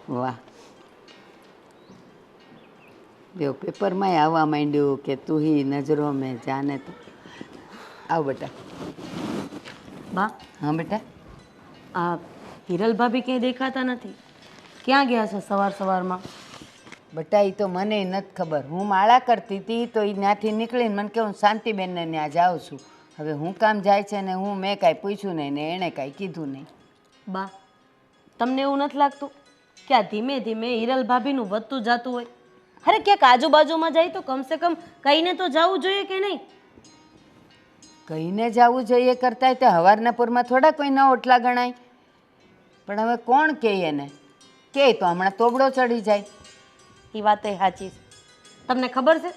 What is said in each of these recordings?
વાહ, જો પેપરમાંય આવવા માંડ્યું કે તું હી નજરો મેં જાને. તો આવ બેટા. બા, હા બેટા. આ હિરલ ભાભી ક્યાંય દેખાતા નથી. ક્યાં ગયા છે સવાર સવારમાં? બેટા એ તો મને નથી ખબર. હું માળા કરતી હતી તો એ ત્યાંથી નીકળીને મને કે હું શાંતિબેનને ત્યાં જાઉં છું. હવે હું કામ જાય છે ને મેં કાંઈ પૂછ્યું નહીં ને એણે કાંઈ કીધું નહીં. બા, તમને એવું નથી લાગતું કે આ ધીમે ધીમે હિરલ ભાભીનું વધતું જતું હોય? અરે ક્યાંક આજુબાજુમાં જાય તો કમસે કમ કહીને તો જવું જોઈએ કે નહીં? કહીને જવું જોઈએ કરતાંય તે હવારના પૂરમાં થોડા કોઈના ઓટલા ગણાય. પણ હવે કોણ કહે એને? કહે તો હમણાં તોબડો ચડી જાય. એ વાત એ સાચી છે. તમને ખબર છે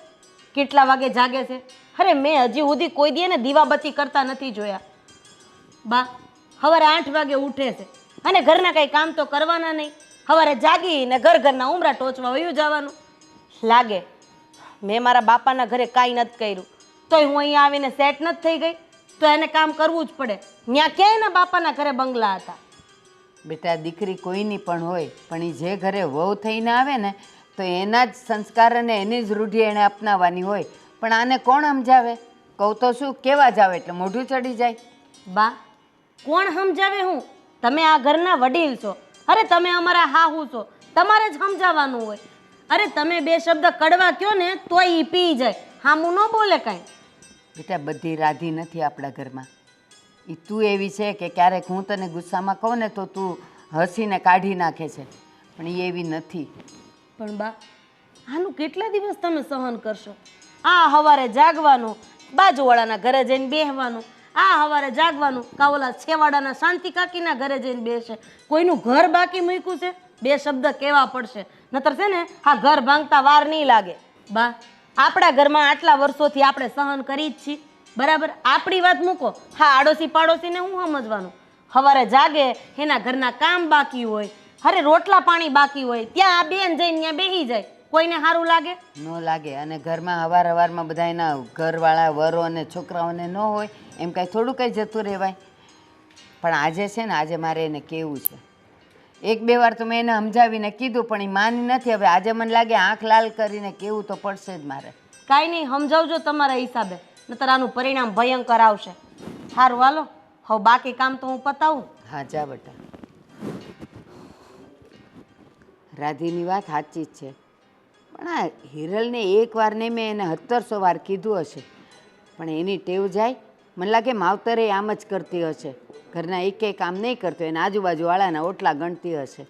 કેટલા વાગે જાગે છે? અરે મેં હજી સુધી કોઈ દી ને દીવાબત્તી કરતા નથી જોયા. બા, સવારે 8 વાગે ઉઠે છે અને ઘરના કંઈ કામ તો કરવાના નહીં. સવારે જાગીને ઘરના ઉમરા ટોચવા વયું જવાનું. લાગે મેં મારા બાપાના ઘરે કાંઈ નથી કર્યું તોય હું અહીંયા આવીને સેટ નથી થઈ ગઈ. તો એને કામ કરવું જ પડે. ત્યાં ક્યાંય એના બાપાના ઘરે બંગલા હતા. બેટા, દીકરી કોઈની પણ હોય, પણ એ જે ઘરે વહુ થઈને આવે ને તો એના જ સંસ્કાર અને એની જ રૂઢિ એણે અપનાવવાની હોય. પણ આને કોણ સમજાવે? કહું તો શું, કેવા જાવ એટલે મોઢું ચડી જાય. બા, કોણ સમજાવે? હું તમે આ ઘરના વડીલ છો. અરે તમે અમારા હાહુ છો, તમારે જ સમજાવવાનું હોય. અરે તમે 2 શબ્દ કડવા કયો ને તોય ઈ પી જાય, હામું ન બોલે કાંઈ. બેટા, બધી રાધી નથી આપણા ઘરમાં. એ તું એવી છે કે ક્યારેક હું તને ગુસ્સામાં કહું ને તો તું હસીને કાઢી નાખે છે, પણ એ એવી નથી. પણ બા, આનું કેટલા દિવસ તમે સહન કરશો? આ સવારે જાગવાનું, બાજુવાળાના ઘરે જઈને બેસવાનું, આ સવારે જાગવાનું, કાવલા છેવાડાના શાંતિ કાકીના ઘરે જઈને બેસે. કોઈનું ઘર બાકી મૂક્યું છે? 2 શબ્દ કહેવા પડશે, નતર છે ને આ ઘર ભાંગતા વાર નહીં લાગે. બા, આપણા ઘરમાં આટલા વર્ષોથી આપણે સહન કરી જ છીએ, બરાબર? આપણી વાત મૂકો, હા આડોશી પાડોશીને હું સમજવાનું? સવારે જાગે એના ઘરના કામ બાકી હોય, અરે રોટલા પાણી બાકી હોય, ત્યાં આ બેન જઈને ત્યાં બેસી જાય. કોઈને સારું લાગે? ન લાગે. અને ઘરમાં હવારમાં બધા એના ઘરવાળા વરો અને છોકરાઓને ન હોય એમ કાંઈ થોડું કંઈ જતું રહેવાય. પણ આજે છે ને, આજે મારે એને કહેવું છે. 1-2 વાર તો મેં એને સમજાવીને કીધું પણ એ માની નથી. હવે આજે મને લાગે આંખ લાલ કરીને કહેવું તો પડશે જ મારે. કાંઈ નહીં, સમજાવજો તમારા હિસાબે, નતર આનું પરિણામ ભયંકર આવશે. સારું હાલો, હવે બાકી કામ તો હું પતાવું. હા જા બેટા. રાધીની વાત સાચી જ છે, પણ આ હિરલને 1 વાર નહીં, મેં એને 1700 વાર કીધું હશે, પણ એની ટેવ જાય. મને લાગે માવતરે આમ જ કરતી હશે. ઘરના એક કામ નહીં કરતો, એને આજુબાજુવાળાના ઓટલા ગણતી હશે.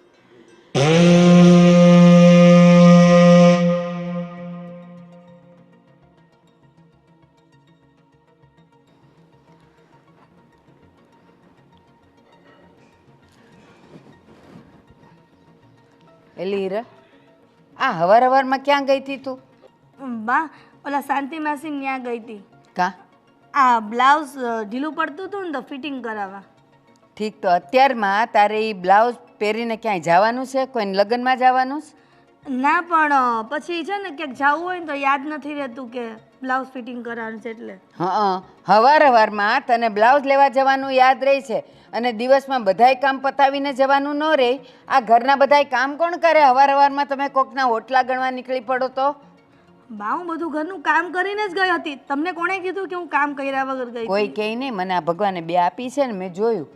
એલી હીરા, આ હવારમાં ક્યાં ગઈ હતી તું? બા, ઓલા શાંતિ માસી ત્યાં ગઈ હતી. કા? આ બ્લાઉઝ ઢીલું પડતું હતું ને તો ફિટિંગ કરાવવા. ઠીક, તો અત્યારમાં તારે એ બ્લાઉઝ પહેરીને ક્યાંય જવાનું છે? કોઈને લગ્નમાં જવાનું છે? ના, પણ પછી છે ને ક્યાંક જવું હોય ને તો યાદ નથી રહેતું કે બ્લાઉઝ ફિટિંગ કરવાનું છે એટલે. હા, હવારમાં તને બ્લાઉઝ લેવા જવાનું યાદ રહે છે અને દિવસમાં બધાય કામ પતાવીને જવાનું ન રહે. આ ઘરના બધાય કામ કોણ કરે? હવારમાં તમે કોકના ઓટલા ગણવા નીકળી પડો તો? બા, હું બધું ઘરનું કામ કરીને જ ગઈ હતી. તમને કોણે કીધું કે હું કામ કર્યા વગર ગઈ? કોઈ કહે નહીં. મને આ ભગવાને 2 આપી છે ને, મેં જોયું.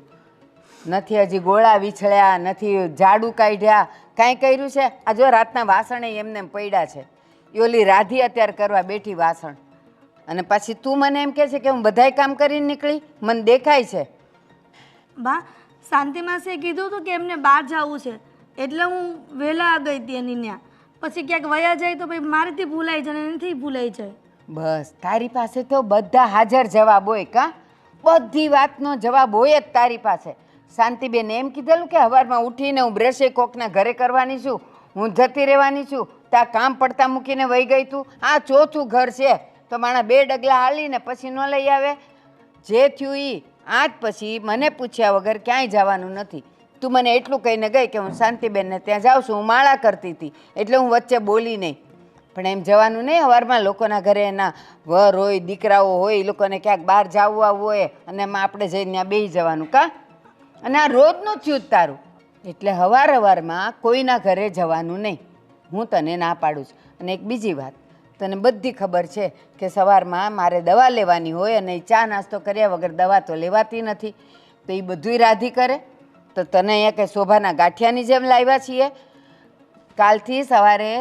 નથી હજી ગોળા વિછળ્યા, નથી ઝાડુ કાઢ્યા, કાંઈ કર્યું છે? આ જો રાતના વાસણે એમને પડ્યા છે. એ ઓલી રાધી અત્યારે કરવા બેઠી વાસણ, અને પછી તું મને એમ કહે છે કે હું બધાય કામ કરીને નીકળી? મને દેખાય છે. બા, શાંતિ માસીએ કીધું હતું કે એમને બહાર જવું છે એટલે હું વહેલા ગઈ હતી એની ત્યાં. પછી ક્યાંક વયા જાય તો ભાઈ મારેથી ભૂલાઈ જાય ને એનાથી ભૂલાઈ જાય. બસ, તારી પાસે તો બધા હાજર જવાબ હોય. કા? બધી વાતનો જવાબ હોય જ તારી પાસે. શાંતિબેન એમ કીધેલું કે સવારમાં ઉઠીને હું બ્રશે કોકના ઘરે કરવાની છું, હું જતી રહેવાની છું, ત્યાં કામ પડતા મૂકીને વહી ગઈ તું. આ 4થું ઘર છે તો માણા 2 ડગલા હાલીને પછી ન લઈ આવે? જે થયું એ આજ પછી મને પૂછ્યા વગર ક્યાંય જવાનું નથી. તું મને એટલું કહીને ગઈ કે હું શાંતિબેનને ત્યાં જાઉં છું, હું માળા કરતી હતી એટલે હું વચ્ચે બોલી નહીં. પણ એમ જવાનું નહીં સવારમાં લોકોના ઘરે. એના વર હોય, દીકરાઓ હોય, એ લોકોને ક્યાંક બહાર જવું આવવું હોય અને એમાં આપણે જઈને ત્યાં બેસી જવાનું. કા? અને આ રોજનું થયું જ તારું. એટલે હવારમાં કોઈના ઘરે જવાનું નહીં. હું તને ના પાડું છું. અને એક બીજી વાત, તને બધી ખબર છે કે સવારમાં મારે દવા લેવાની હોય અને ચા નાસ્તો કર્યા વગર દવા તો લેવાતી નથી. તો એ બધુંય રાધી કરે. તો તને અહીંયા કંઈ શોભાના ગાંઠિયાની જેમ લાવ્યા છીએ. કાલથી સવારે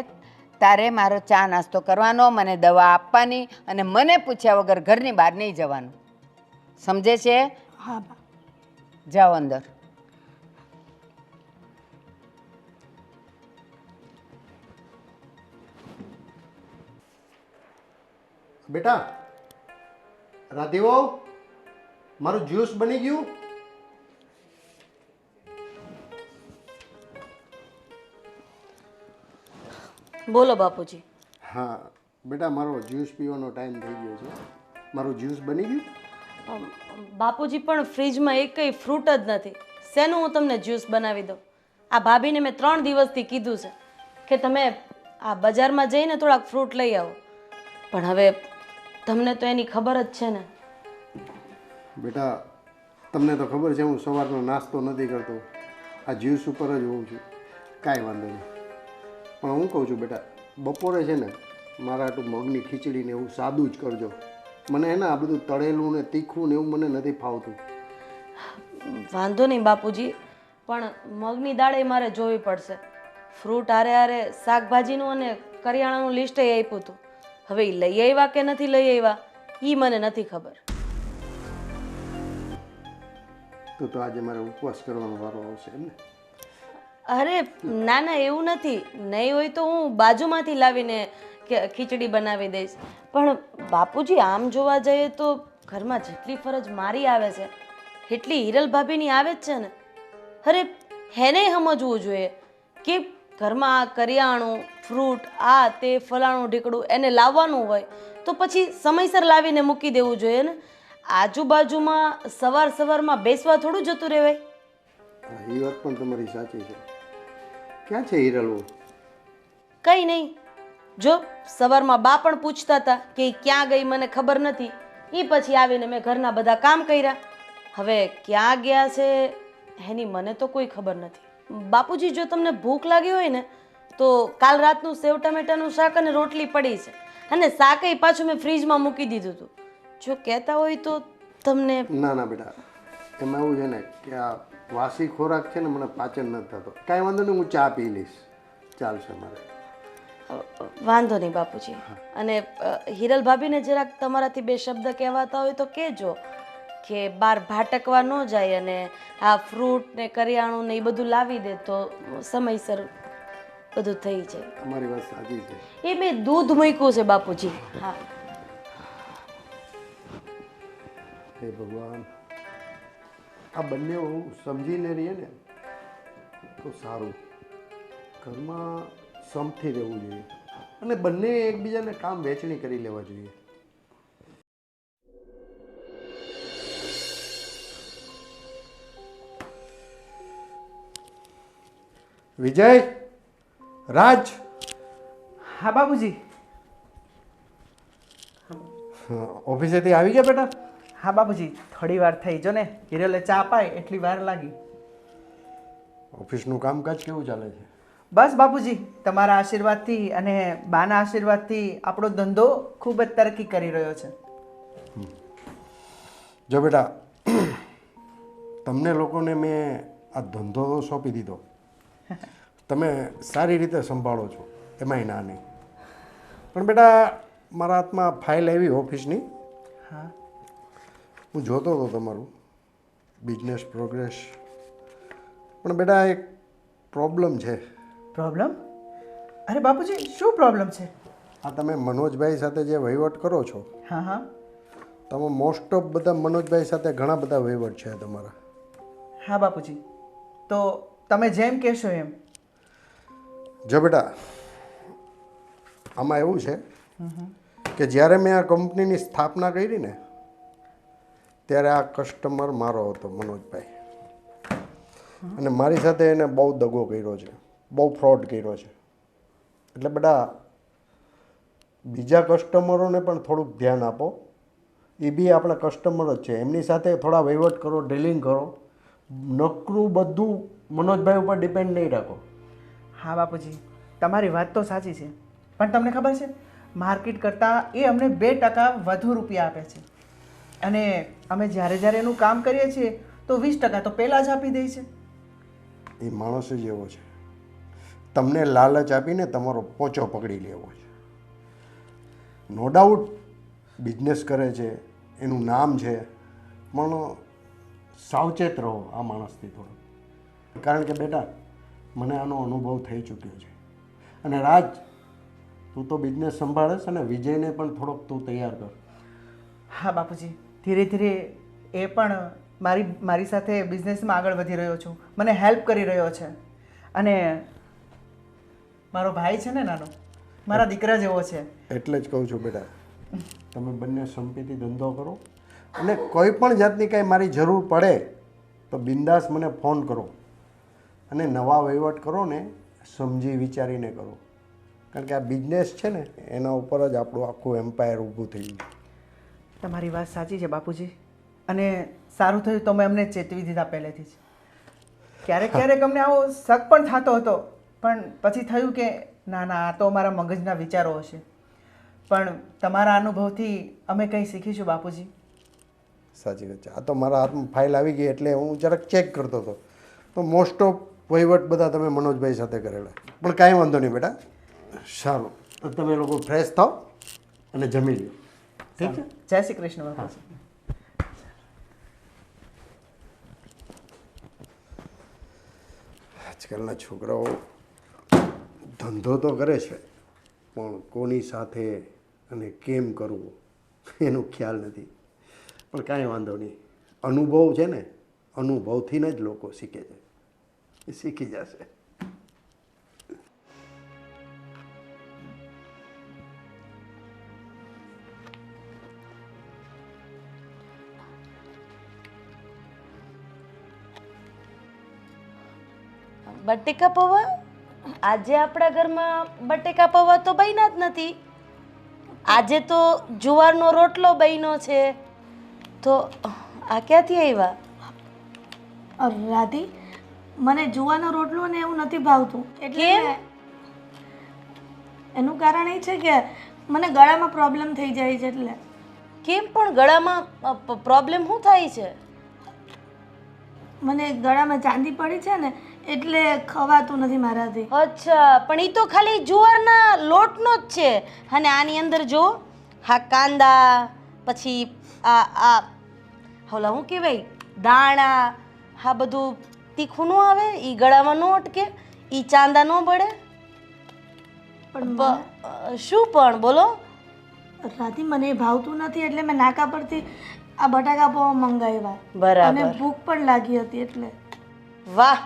તારે મારો ચા નાસ્તો કરવાનો, મને દવા આપવાની અને મને પૂછ્યા વગર ઘરની બહાર નહીં જવાનું. સમજે છે? હા બા. જાઓ અંદર. બેટા રાધીવો, મારું જ્યુસ બની ગયું? બોલો બાપુજી. હા બેટા, મારો જ્યુસ પીવાનો ટાઈમ થઈ ગયો છે. મારું જ્યુસ બની ગયું? બાપુજી પણ ફ્રીજમાં એકય ફ્રૂટ જ નથી. શેનું હું તમને જ્યુસ બનાવી દઉં? આ ભાભીને મેં 3 દિવસથી કીધું છે કે તમે આ બજારમાં જઈને થોડાક ફ્રૂટ લઈ આવો, પણ હવે તમને તો એની ખબર જ છે ને. બેટા તમને તો ખબર છે હું સવારનો નાસ્તો નથી કરતો, આ જ્યુસ ઉપર જ હોઉં છું. કાંઈ વાંધો નહીં, પણ હું કહું છું બેટા, બપોરે છે ને મારા આટલું મગની ખીચડી ને એવું સાદું જ કરજો. મને હે ને આ બધું તળેલું ને તીખું ને એવું મને નથી ફાવતું. વાંધો નહીં બાપુજી, પણ મગની દાળ એ મારે જોવી પડશે. ફ્રૂટ હારે હારે શાકભાજીનું અને કરિયાણાનું લિસ્ટ એ આપ્યું હતું. હવે એ લઈ આવ્યા કે નથી લઈ આવ્યા એ મને નથી ખબર. તો આજે મારે ઉપવાસ કરવાનો વારો આવશે એમ ને? અરે ના ના, એવું નથી. નહીં હોય તો હું બાજુમાંથી લાવીને ખીચડી બનાવી દઈશ. પણ બાપુજી આમ જોવા જઈએ તો ઘરમાં જેટલી ફરજ મારી આવે છે એટલી હિરલ ભાભીની આવે જ છે ને. અરે હેને સમજવું જોઈએ કે ઘરમાં આ કરિયાણું ફ્રૂટ આ તે ફલાણું ઢીકડું એને લાવવાનું હોય તો પછી સમયસર લાવીને મૂકી દેવું જોઈએ ને. આજુબાજુમાં સવારમાં બેસવા થોડું જતું રહેવાય. એ વાત પણ તમારી સાચી છે. ક્યાં છે હિરલવું? કંઈ નહીં, જો સવારમાં બા પણ પૂછતા હતા કે ઈ ક્યાં ગઈ મને ખબર નથી. એ પછી આવીને મેં ઘરના બધા કામ કર્યા. હવે ક્યાં ગયા છે એની મને તો કોઈ ખબર નથી. બાપુજી જો તમને ભૂખ લાગી હોય ને તો કાલ રાતનું સેવ ટમેટાનું શાક અને રોટલી પડી છે, અને શાકય પાછું મેં ફ્રીજમાં મૂકી દીધું હતું. જો કહેતા હોય તો તમને. ના ના બેટા, એમાં એવું છે ને કે આ વાસી ખોરાક છે ને મને પાચન નથી થતો. કાંઈ વાંધો નહીં, હું ચા પી લઈશ, ચાલશે મારે. વાંધો નહીં બાપુજી. અને હિરલ ભાભીને જરાક તમારાથી 2 શબ્દ કહેવાતા હોય તો કહેજો કે બહાર ભાટકવા ન જાય અને આ ફ્રૂટ ને કરિયાણું ને એ બધું લાવી દે તો સમયસર બધું થઈ જાય. તમારી વાત સાચી છે. એ મેં દૂધ મૂક્યું છે બાપુજી. હા. હે ભગવાન, આ બંને સમજીને રહીએ ને તો સારું. ઘરમાં સમથી રહેવું જોઈએ અને બંને એકબીજાને કામ વહેંચણી કરી લેવા જોઈએ. વિજય, રાજ. હા બાબુજી. ઓફિસેથી આવી ગયા બેટા? હા બાબુજી, થોડી વાર થઈ. જો ને હિરલે ચા પાય એટલી વાર લાગી. ઓફિસનું કામકાજ કેવું ચાલે છે? બસ બાબુજી, તમારા આશીર્વાદથી અને બાના આશીર્વાદથી આપણો ધંધો ખૂબ જ તરક્કી કરી રહ્યો છે. જો બેટા, તમને લોકોને મેં આ ધંધો સોંપી દીધો, તમે સારી રીતે સંભાળો છો, એમાંય ના નહીં. પણ બેટા મારા હાથમાં ફાઇલ આવી ઓફિસની. હા. હું જોતો હતો તમારું બિઝનેસ પ્રોગ્રેસ. પણ બેટા એક પ્રોબ્લેમ છે. પ્રોબ્લેમ? અરે બાપુજી, શું પ્રોબ્લેમ છે? આ તમે મનોજભાઈ સાથે જે વહીવટ કરો છો, હા હા. તમે મોસ્ટ ઓફ બધા મનોજભાઈ સાથે ઘણા બધા વહીવટ છે તમારા. હા બાપુજી, તો તમે જેમ કહેશો એમ. જો બેટા, આમાં એવું છે કે જ્યારે મેં આ કંપનીની સ્થાપના કરી ને ત્યારે આ કસ્ટમર મારો હતો મનોજભાઈ, અને મારી સાથે એને બહુ દગો કર્યો છે, બહુ ફ્રોડ કર્યો છે. એટલે બેટા બીજા કસ્ટમરોને પણ થોડુંક ધ્યાન આપો. એ બી આપણા કસ્ટમર જ છે, એમની સાથે થોડા વહીવટ કરો, ડીલિંગ કરો. નકરું બધું મનોજભાઈ ઉપર ડિપેન્ડ નહીં રાખો. હા બાપુજી, તમારી વાત તો સાચી છે, પણ તમને ખબર છે માર્કેટ કરતાં એ અમને 2% વધુ રૂપિયા આપે છે, અને અમે જ્યારે જ્યારે એનું કામ કરીએ છીએ તો 20% તો પહેલાં જ આપી દે છે. એ માણસ જ એવો છે, તમને લાલચ આપીને તમારો પોચો પકડી લેવો છે. નો ડાઉટ બિઝનેસ કરે છે, એનું નામ છે, પણ સાવચેત રહો આ માણસથી થોડું. કારણ કે બેટા મને આનો અનુભવ થઈ ચૂક્યો છે. અને રાજ, તું તો બિઝનેસ સંભાળે છે ને, વિજયને પણ થોડોક તું તૈયાર કર. હા બાપુજી, ધીરે ધીરે એ પણ મારી સાથે બિઝનેસમાં આગળ વધી રહ્યો છું, મને હેલ્પ કરી રહ્યો છે. અને મારો ભાઈ છે ને નાનો, મારા દીકરા જેવો છે. એટલે જ કહું છું બેટા, તમે બંને સંપીથી ધંધો કરો, અને કોઈ પણ જાતની કાંઈ મારી જરૂર પડે તો બિંદાસ મને ફોન કરો. અને નવા વહીવટ કરો ને સમજી વિચારીને કરો, કારણ કે આ બિઝનેસ છે ને એના ઉપર જ આપણું આખું એમ્પાયર ઊભું થઈ ગયું. તમારી વાત સાચી છે બાપુજી, અને સારું થયું તમે અમને ચેતવી દીધા પહેલેથી જ. ક્યારેક ક્યારેક અમને આવો શક પણ થતો હતો, પણ પછી થયું કે ના ના, આ તો અમારા મગજના વિચારો હશે. પણ તમારા અનુભવથી અમે કંઈ શીખીશું બાપુજી. સાચી વાત છે. આ તો મારા હાથમાં ફાઇલ આવી ગઈ એટલે હું જરાક ચેક કરતો હતો, તો મોસ્ટ ઓફ વહીવટ બધા તમે મનોજભાઈ સાથે કરેલા. પણ કાંઈ વાંધો નહીં બેટા, સારું. તો તમે લોકો ફ્રેશ થાઓ અને જમી લો, ઠીક છે? જય શ્રી કૃષ્ણ બાપુજી. આજકાલના છોકરાઓ ધંધો તો કરે છે, પણ કોની સાથે અને કેમ કરવું એનો ખ્યાલ નથી. પણ કાંઈ વાંધો નહીં, અનુભવ છે ને, અનુભવથી જ લોકો શીખે છે, એ શીખી જશે. બટેકા પૌવા? આજે આપણા ઘરમાં બટેકા પૌવા તો બન્યા જ નથી. આજે તો જુવારનો રોટલો બન્યો છે. તો આ ક્યાંથી આવ્યા? રાધી, મને જુવાનો રોટલો ને એવું નથી ભાવતું. એટલે એનું કારણ એ છે કે મને ગળામાં પ્રોબ્લેમ થઈ જાય છે. એટલે કેમ પણ ગળામાં પ્રોબ્લેમ શું થાય છે? મને ગળામાં ચાંદી પડી છે ને, એટલે ખવાતું નથી મારાથી. અચ્છા, પણ એ તો ખાલી જુવારના લોટનો જ છે. અને આની અંદર જો હા કાંદા, પછી આ ઓલા શું કહેવાય, દાણા, હા બધું તીખું ન આવે, એ ગળામાં ન અટકે, એ ચાંદા ન બળે. પણ શું પણ બોલો? રાધી, મને એ ભાવતું નથી, એટલે મેં નાકા પરથી આ બટાકા પૌવા મંગાવ્યા. બરાબર. અને ભૂખ પણ લાગી હતી એટલે. વાહ,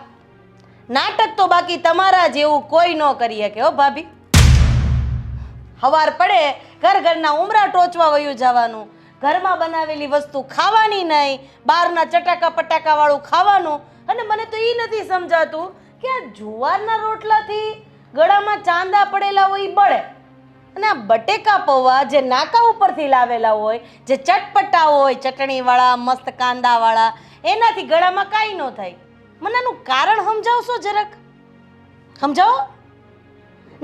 નાટક તો બાકી તમારા જેવું કોઈ ન કરી શકે હો ભાભી. હવાર પડે ઘરના ઉમરા ટોચવા વયું જવાનું, ઘરમાં બનાવેલી વસ્તુ ખાવાની નહીં, બહારના ચટાકા પટાકા વાળું ખાવાનું. અને મને તો એ નથી સમજાતું કે આ જુવારના રોટલાથી ગળામાં ચાંદા પડેલા હોય એ બળે, અને આ બટેકા પૌવા જે નાકા ઉપરથી લાવેલા હોય, જે ચટપટા હોય, ચટણીવાળા, મસ્ત કાંદાવાળા, એનાથી ગળામાં કાંઈ ન થાય. મને આનું કારણ સમજાવશો જરાક? સમજાવો.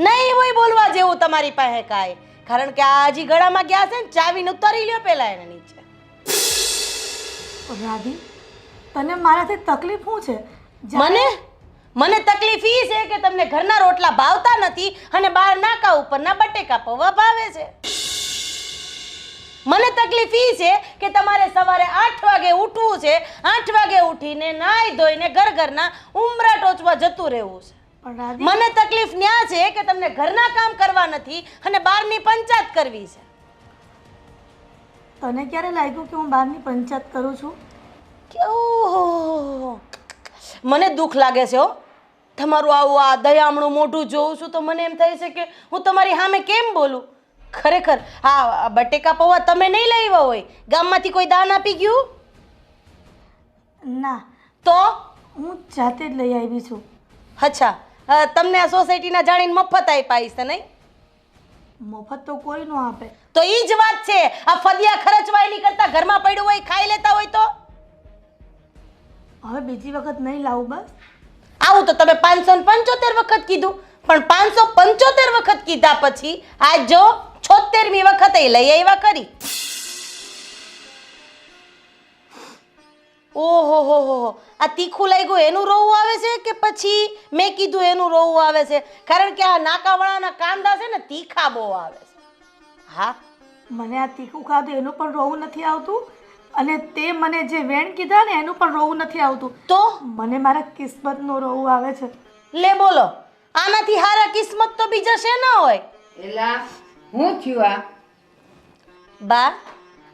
નહીં હોય બોલવા જેવું તમારી પાસે કાંઈ, કારણ કે આ હજી ગળામાં ગયા છે ને, ચાવીને ઉતારી લ્યો પહેલા એને નીચે. રાધી, તને મારાથી તકલીફ શું છે? મને તકલીફ ઈ છે કે તમને ઘરના રોટલા ભાવતા નથી અને બહાર નાકા ઉપરના બટેકા પૌવા ભાવે છે. મને તકલીફ ઈ છે કે તમારે સવારે 8 વાગે ઉઠવું છે, 8 વાગે ઉઠીને નાઈ ધોઈને ઘરના ઉમરા ટોચવા જતું રહેવું છે. પણ રાધી, મને તકલીફ ન્યા છે કે તમને ઘરના કામ કરવા નથી અને બહારની પંચાયત કરવી છે. તને ક્યારે લાગ્યું કે હું બહારની પંચાયત કરું છું? કે ઓહો, મને દુઃખ લાગે છે હો. તમારું આવું આ દયામણું મોઢું જોઉં છું તો મને એમ થાય છે કે હું તમારી સામે કેમ બોલું. ખરેખર આ બટેકા પૌવા તમે નહીં લાવ્યા હોય, ગામમાંથી કોઈ દાન આપી ગયું? ના, તો હું જાતે જ લઈ આવી છું. અચ્છા, તમને આ સોસાયટીના જાણીને મફત આપ્યા છે નહીં? મફત તો કોઈ ન આપે. તો એ જ વાત છે. આ ફદિયા ખર્ચવાયેલી કરતા ઘરમાં પડ્યું હોય ખાઈ લેતા હોય તો હવે બીજી વખત નહીં લાવું બસ. આવું તો તમે 575 વખત કીધું, પણ 575 વખત કીધા પછી આજ જો 76મી વખતે લઈ આવ્યા કરી. ઓહો હો હો, આ તીખું લાગ્યું એનું રોવું આવે છે કે પછી મેં કીધું એનું રોવું આવે છે? કારણ કે આ નાકાવાળાના કાંદા છે ને તીખા બહુ આવે છે. હા, મને આ તીખું ખાધું એનું પણ રોવું નથી આવતું, અને તે મને જે વેણ કીધા ને એનું પણ રોવું નથી આવતું. તો મને મારા કિસ્મતનું રોવું આવે છે. લે બોલો, આનાથી હારા કિસ્મત તો બીજા છે ના હોય. એલા હું થયું આ? બા,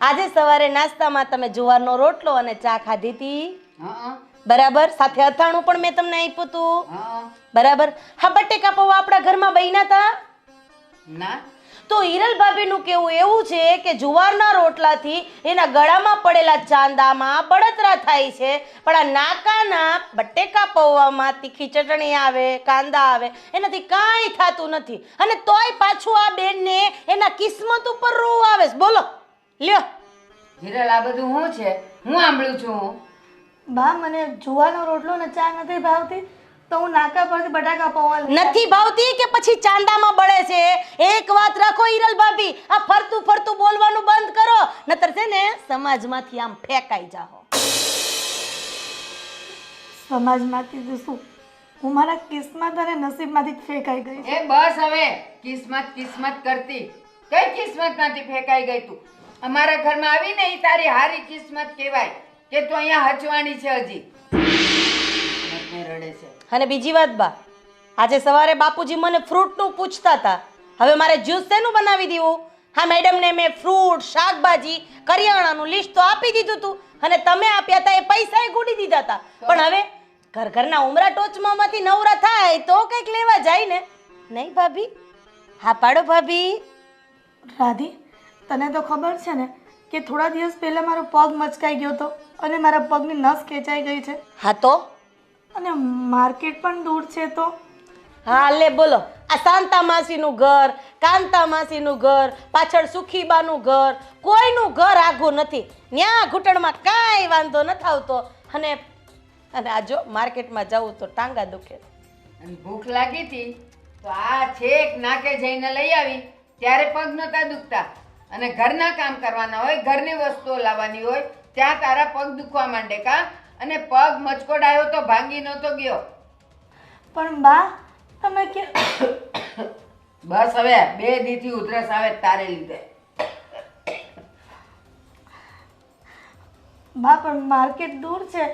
આજે સવારે નાસ્તામાં તમે જુવારનો રોટલો અને ચા ખાધી હતી, હા બરાબર? સાથે અથાણું પણ મેં તમને આપ્યું હતું, હા. બરાબર? હા, બટેકા પૌવા આપણા ઘરમાં બન્યા હતા. ના, તો હિરલ ભાભીનું કેવું એવું છે કે જુવારના રોટલાથી એના ગળામાં પડેલા ચાંદામાં બળતરા થાય છે, પણ આ નાકાના બટેકા પૌવામાં તીખી ચટણી આવે, કાંદા આવે, એનાથી કાંઈ થતું નથી. અને તોય પાછું આ બેનને એના કિસ્મત ઉપર રોવું આવે છે. બોલો લ્યો. હિરલ, આ બધું શું છે? હું સાંભળું છું. બા, મને જુવારનો રોટલો ને ચા નથી ભાવતી, તો હું નાકા પરથી બટાકા પૌવા લઈ નથી ભાવતી કે પછી ચાંદામાં બળે છે? એક વાત રાખો હિરલ ભાભી, આ ફરતું ફરતું બોલવાનું બંધ કરો, નતર છે ને સમાજમાંથી આમ ફેંકાઈ જાઓ. સમાજમાંથી તો શું, હું મારા કિસ્મત અને નસીબમાંથી જ ફેંકાઈ ગઈ છું. એ બસ હવે, કિસ્મત કિસ્મત કરતી. કઈ કિસ્મતમાંથી ફેંકાઈ ગઈ તું? અમારા ઘરમાં આવીને એ તારી હારી કિસ્મત કહેવાય કે તું અહીંયા હચવાણી છે હજી. કિસ્મતને રડે છે. અને બીજી વાત બા, આજે સવારે બાપુજી મને ફ્રૂટનું પૂછતા હતા, હવે મારે જ્યુસ શેનું બનાવી દેવું? હા મેડમને મેં ફ્રૂટ, શાકભાજી, કરિયાણાનું લિસ્ટ તો આપી દીધું હતું, અને તમે આપ્યા હતા એ પૈસાએ ગુડી દીધા હતા. પણ હવે ઘરના ઉમરા ટોચમાંથી નવરા થાય તો કંઈક લેવા જાય ને, નહીં ભાભી? હા પાડો ભાભી. રાધી, તને તો ખબર છે ને કે થોડા દિવસ પહેલા મારો પગ મચકાઈ ગયો હતો અને મારા પગની નસ ખેંચાઈ ગઈ છે, હા તો? અને માર્કેટ પણ દૂર છે. તો હા લે બોલો, આ શાંતા માસીનું ઘર, કાંતા માસીનું ઘર, પાછળ સુખીબાનું ઘર, કોઈનું ઘર આઘું નથી. ન્યા ઘૂંટણમાં કાંઈ વાંધો નથી આવતો, અને આ જો માર્કેટમાં જવું તો ટાંગા દુખે. અને ભૂખ લાગી હતી તો આ છેક નાકે જઈને લઈ આવી ત્યારે પગ નતા દુખતા, અને ઘરના કામ કરવાના હોય, ઘરની વસ્તુઓ લાવવાની હોય, ત્યાં તારા પગ દુખવા માંડે કા? અને પગ મચકોડાયો તો ભાંગી નહોતો ગયો. પણ બા, તમે કે બસ હવે 2 દીથી ઉધરસ આવે તારે લીધે. બા, પણ માર્કેટ દૂર છે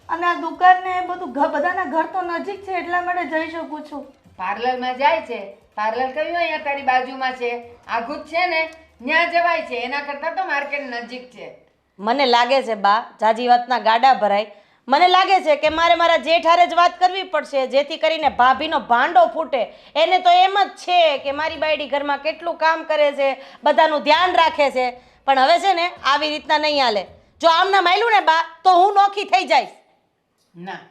અને આ દુકાન ને બધું બધાના ઘર તો નજીક છે, એટલા માટે જઈ શકું છું. પાર્લરમાં જાય છે, પાર્લર કયું અહીંયા તારી બાજુમાં છે, આઘું જ છે ને, ત્યાં જવાય છે. એના કરતાં તો માર્કેટ નજીક છે. મને લાગે છે બા, જાજી વાતના ગાડા ભરાય. મને લાગે છે કે મારે મારા જેઠ હારે જ વાત કરવી પડશે, જેથી કરીને ભાભીનો ભાંડો ફૂટે. એને તો એમ જ છે કે મારી બાયડી ઘરમાં કેટલું કામ કરે છે, બધાનું ધ્યાન રાખે છે, પણ હવે છે ને આવી રીતના નહીં હાલે. જો આમના માયલું ને બા, તો હું નોખી થઈ જઈશ. ના,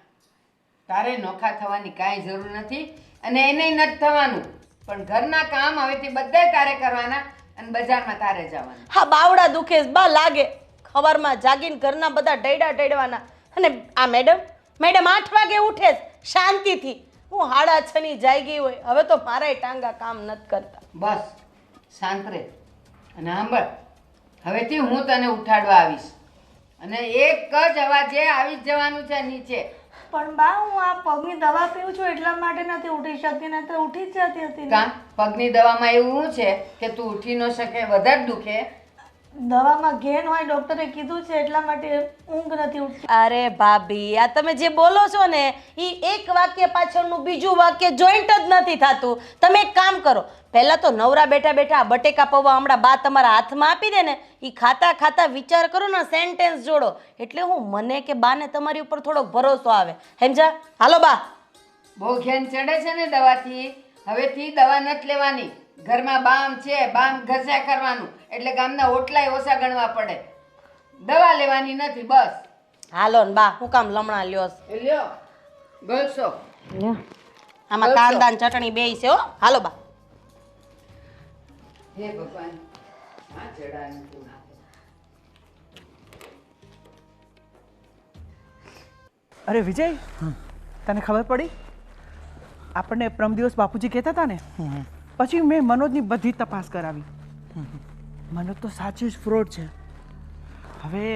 તારે નોખા થવાની કાંઈ જરૂર નથી, અને એને નથી થવાનું. પણ ઘરના કામ હવેથી બધાય તારે કરવાના, અને બજારમાં તારે જવાનું. હા, બાવડા દુખે છે બા લાગે. ખબરમાં જાગીને ઘરના બધા ઢૈડા ઢેડવાના. અને આ મેડમ 8 વાગે ઉઠે છે શાંતિથી. હું 6:30 ની જાગી હોય, હવે તો મારાય ટાંગા કામ નથી કરતા. બસ શાંત રહે. અને સાંભળ, હવેથી હું તને ઉઠાડવા આવીશ, અને એક જ અવાજે આવી જ જવાનું છે નીચે. પણ બા, હું આ પગની દવા પીઉં છું એટલા માટે નથી ઉઠી શકતી, નહીં તો ઉઠી જ જતી હતી ને. કાં પગની દવામાં એવું શું છે કે તું ઉઠી ન શકે, વધારે દુખે? દવામાં ઘેન હોય, ડોક્ટરે કીધું છે, એટલા માટે ઊંઘ નથી ઉઠતી. અરે ભાભી, આ તમે જે બોલો છો ને એ એક વાક્ય પાછળનું બીજું વાક્ય જોઈન્ટ જ નથી થતું. તમે એક કામ કરો, પહેલા તો નવરા બેઠા બેઠા બટેકા પૌવા હમણાં બા તમારા હાથમાં આપી દે ને, એ ખાતા ખાતા વિચાર કરો ને, સેન્ટેન્સ જોડો, એટલે હું મને કે બાને તમારી ઉપર થોડોક ભરોસો આવે. સમજા? હાલો બા. બહુ ઘેન ચડે છે ને દવાથી. હવેથી દવા નથી લેવાની. ઘરમાં બામ છે, બામ ઘસ્યા કરવાનું, એટલે ગામના ઓટલાય ઓછા ગણવા પડે. દવા લેવાની નથી, બસ. હાલો ને બા, હું કામ લમણા લ્યો છો? એ લ્યો ગળશો. આમાં કાંદા ને ચટણી બેય છે હો. હાલો બા. હે ભગવાન, આ ચડાનું તું નાખે. અરે વિજય, તને ખબર પડી આપણને પ્રમ દિવસ બાપુજી કહેતા હતા ને પછી મેં મનોજની બધી તપાસ કરાવી. મનોજ તો સાચું જ ફ્રોડ છે. હવે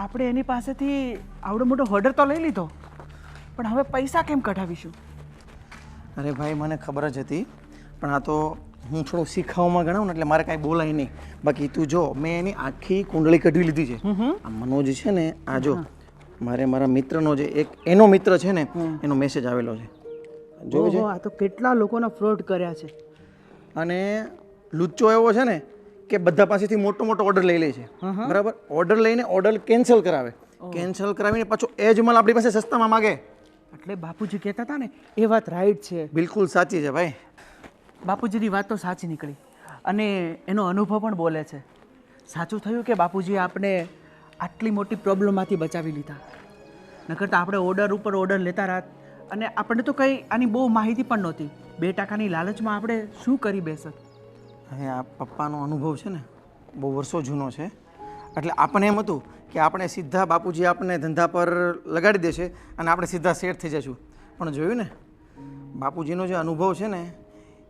આપણે એની પાસેથી આવડો મોટો ઓર્ડર તો લઈ લીધો, પણ હવે પૈસા કેમ કઢાવીશું? અરે ભાઈ મને ખબર જ હતી, પણ આ તો હું થોડું શીખવામાં ગણાવું ને એટલે મારે કાંઈ બોલાય નહીં. બાકી તું જો મેં એની આખી કુંડળી કઢવી લીધી છે. આ મનોજ છે ને, આ જો મારે મારા મિત્રનો જે એક એનો મિત્ર છે ને એનો મેસેજ આવેલો છે, જોયું છે? આ તો કેટલા લોકોના ફ્રોડ કર્યા છે. અને લુચ્ચો એવો છે ને કે બધા પાસેથી મોટો મોટો ઓર્ડર લઈ લે છે, બરાબર? ઓર્ડર લઈને ઓર્ડર કેન્સલ કરાવે, કેન્સલ કરાવીને પાછો એ જ માલ આપણી પાસે સસ્તામાં માગે. એટલે બાપુજી કહેતા હતા ને એ વાત રાઈટ છે. બિલકુલ સાચી છે ભાઈ. બાપુજીની વાત તો સાચી નીકળી અને એનો અનુભવ પણ બોલે છે. સાચું થયું કે બાપુજીએ આપણે આટલી મોટી પ્રોબ્લેમમાંથી બચાવી લીધા. નકર તો આપણે ઓર્ડર ઉપર ઓર્ડર લેતા રાત અને આપણને તો કંઈ આની બહુ માહિતી પણ નહોતી. 2% લાલચમાં આપણે શું કરી બેસત. હવે આ પપ્પાનો અનુભવ છે ને બહુ વર્ષો જૂનો છે, એટલે આપણને એમ હતું કે આપણે સીધા બાપુજી આપણને ધંધા પર લગાડી દેશે અને આપણે સીધા સેટ થઈ જઈશું. પણ જોયું ને બાપુજીનો જે અનુભવ છે ને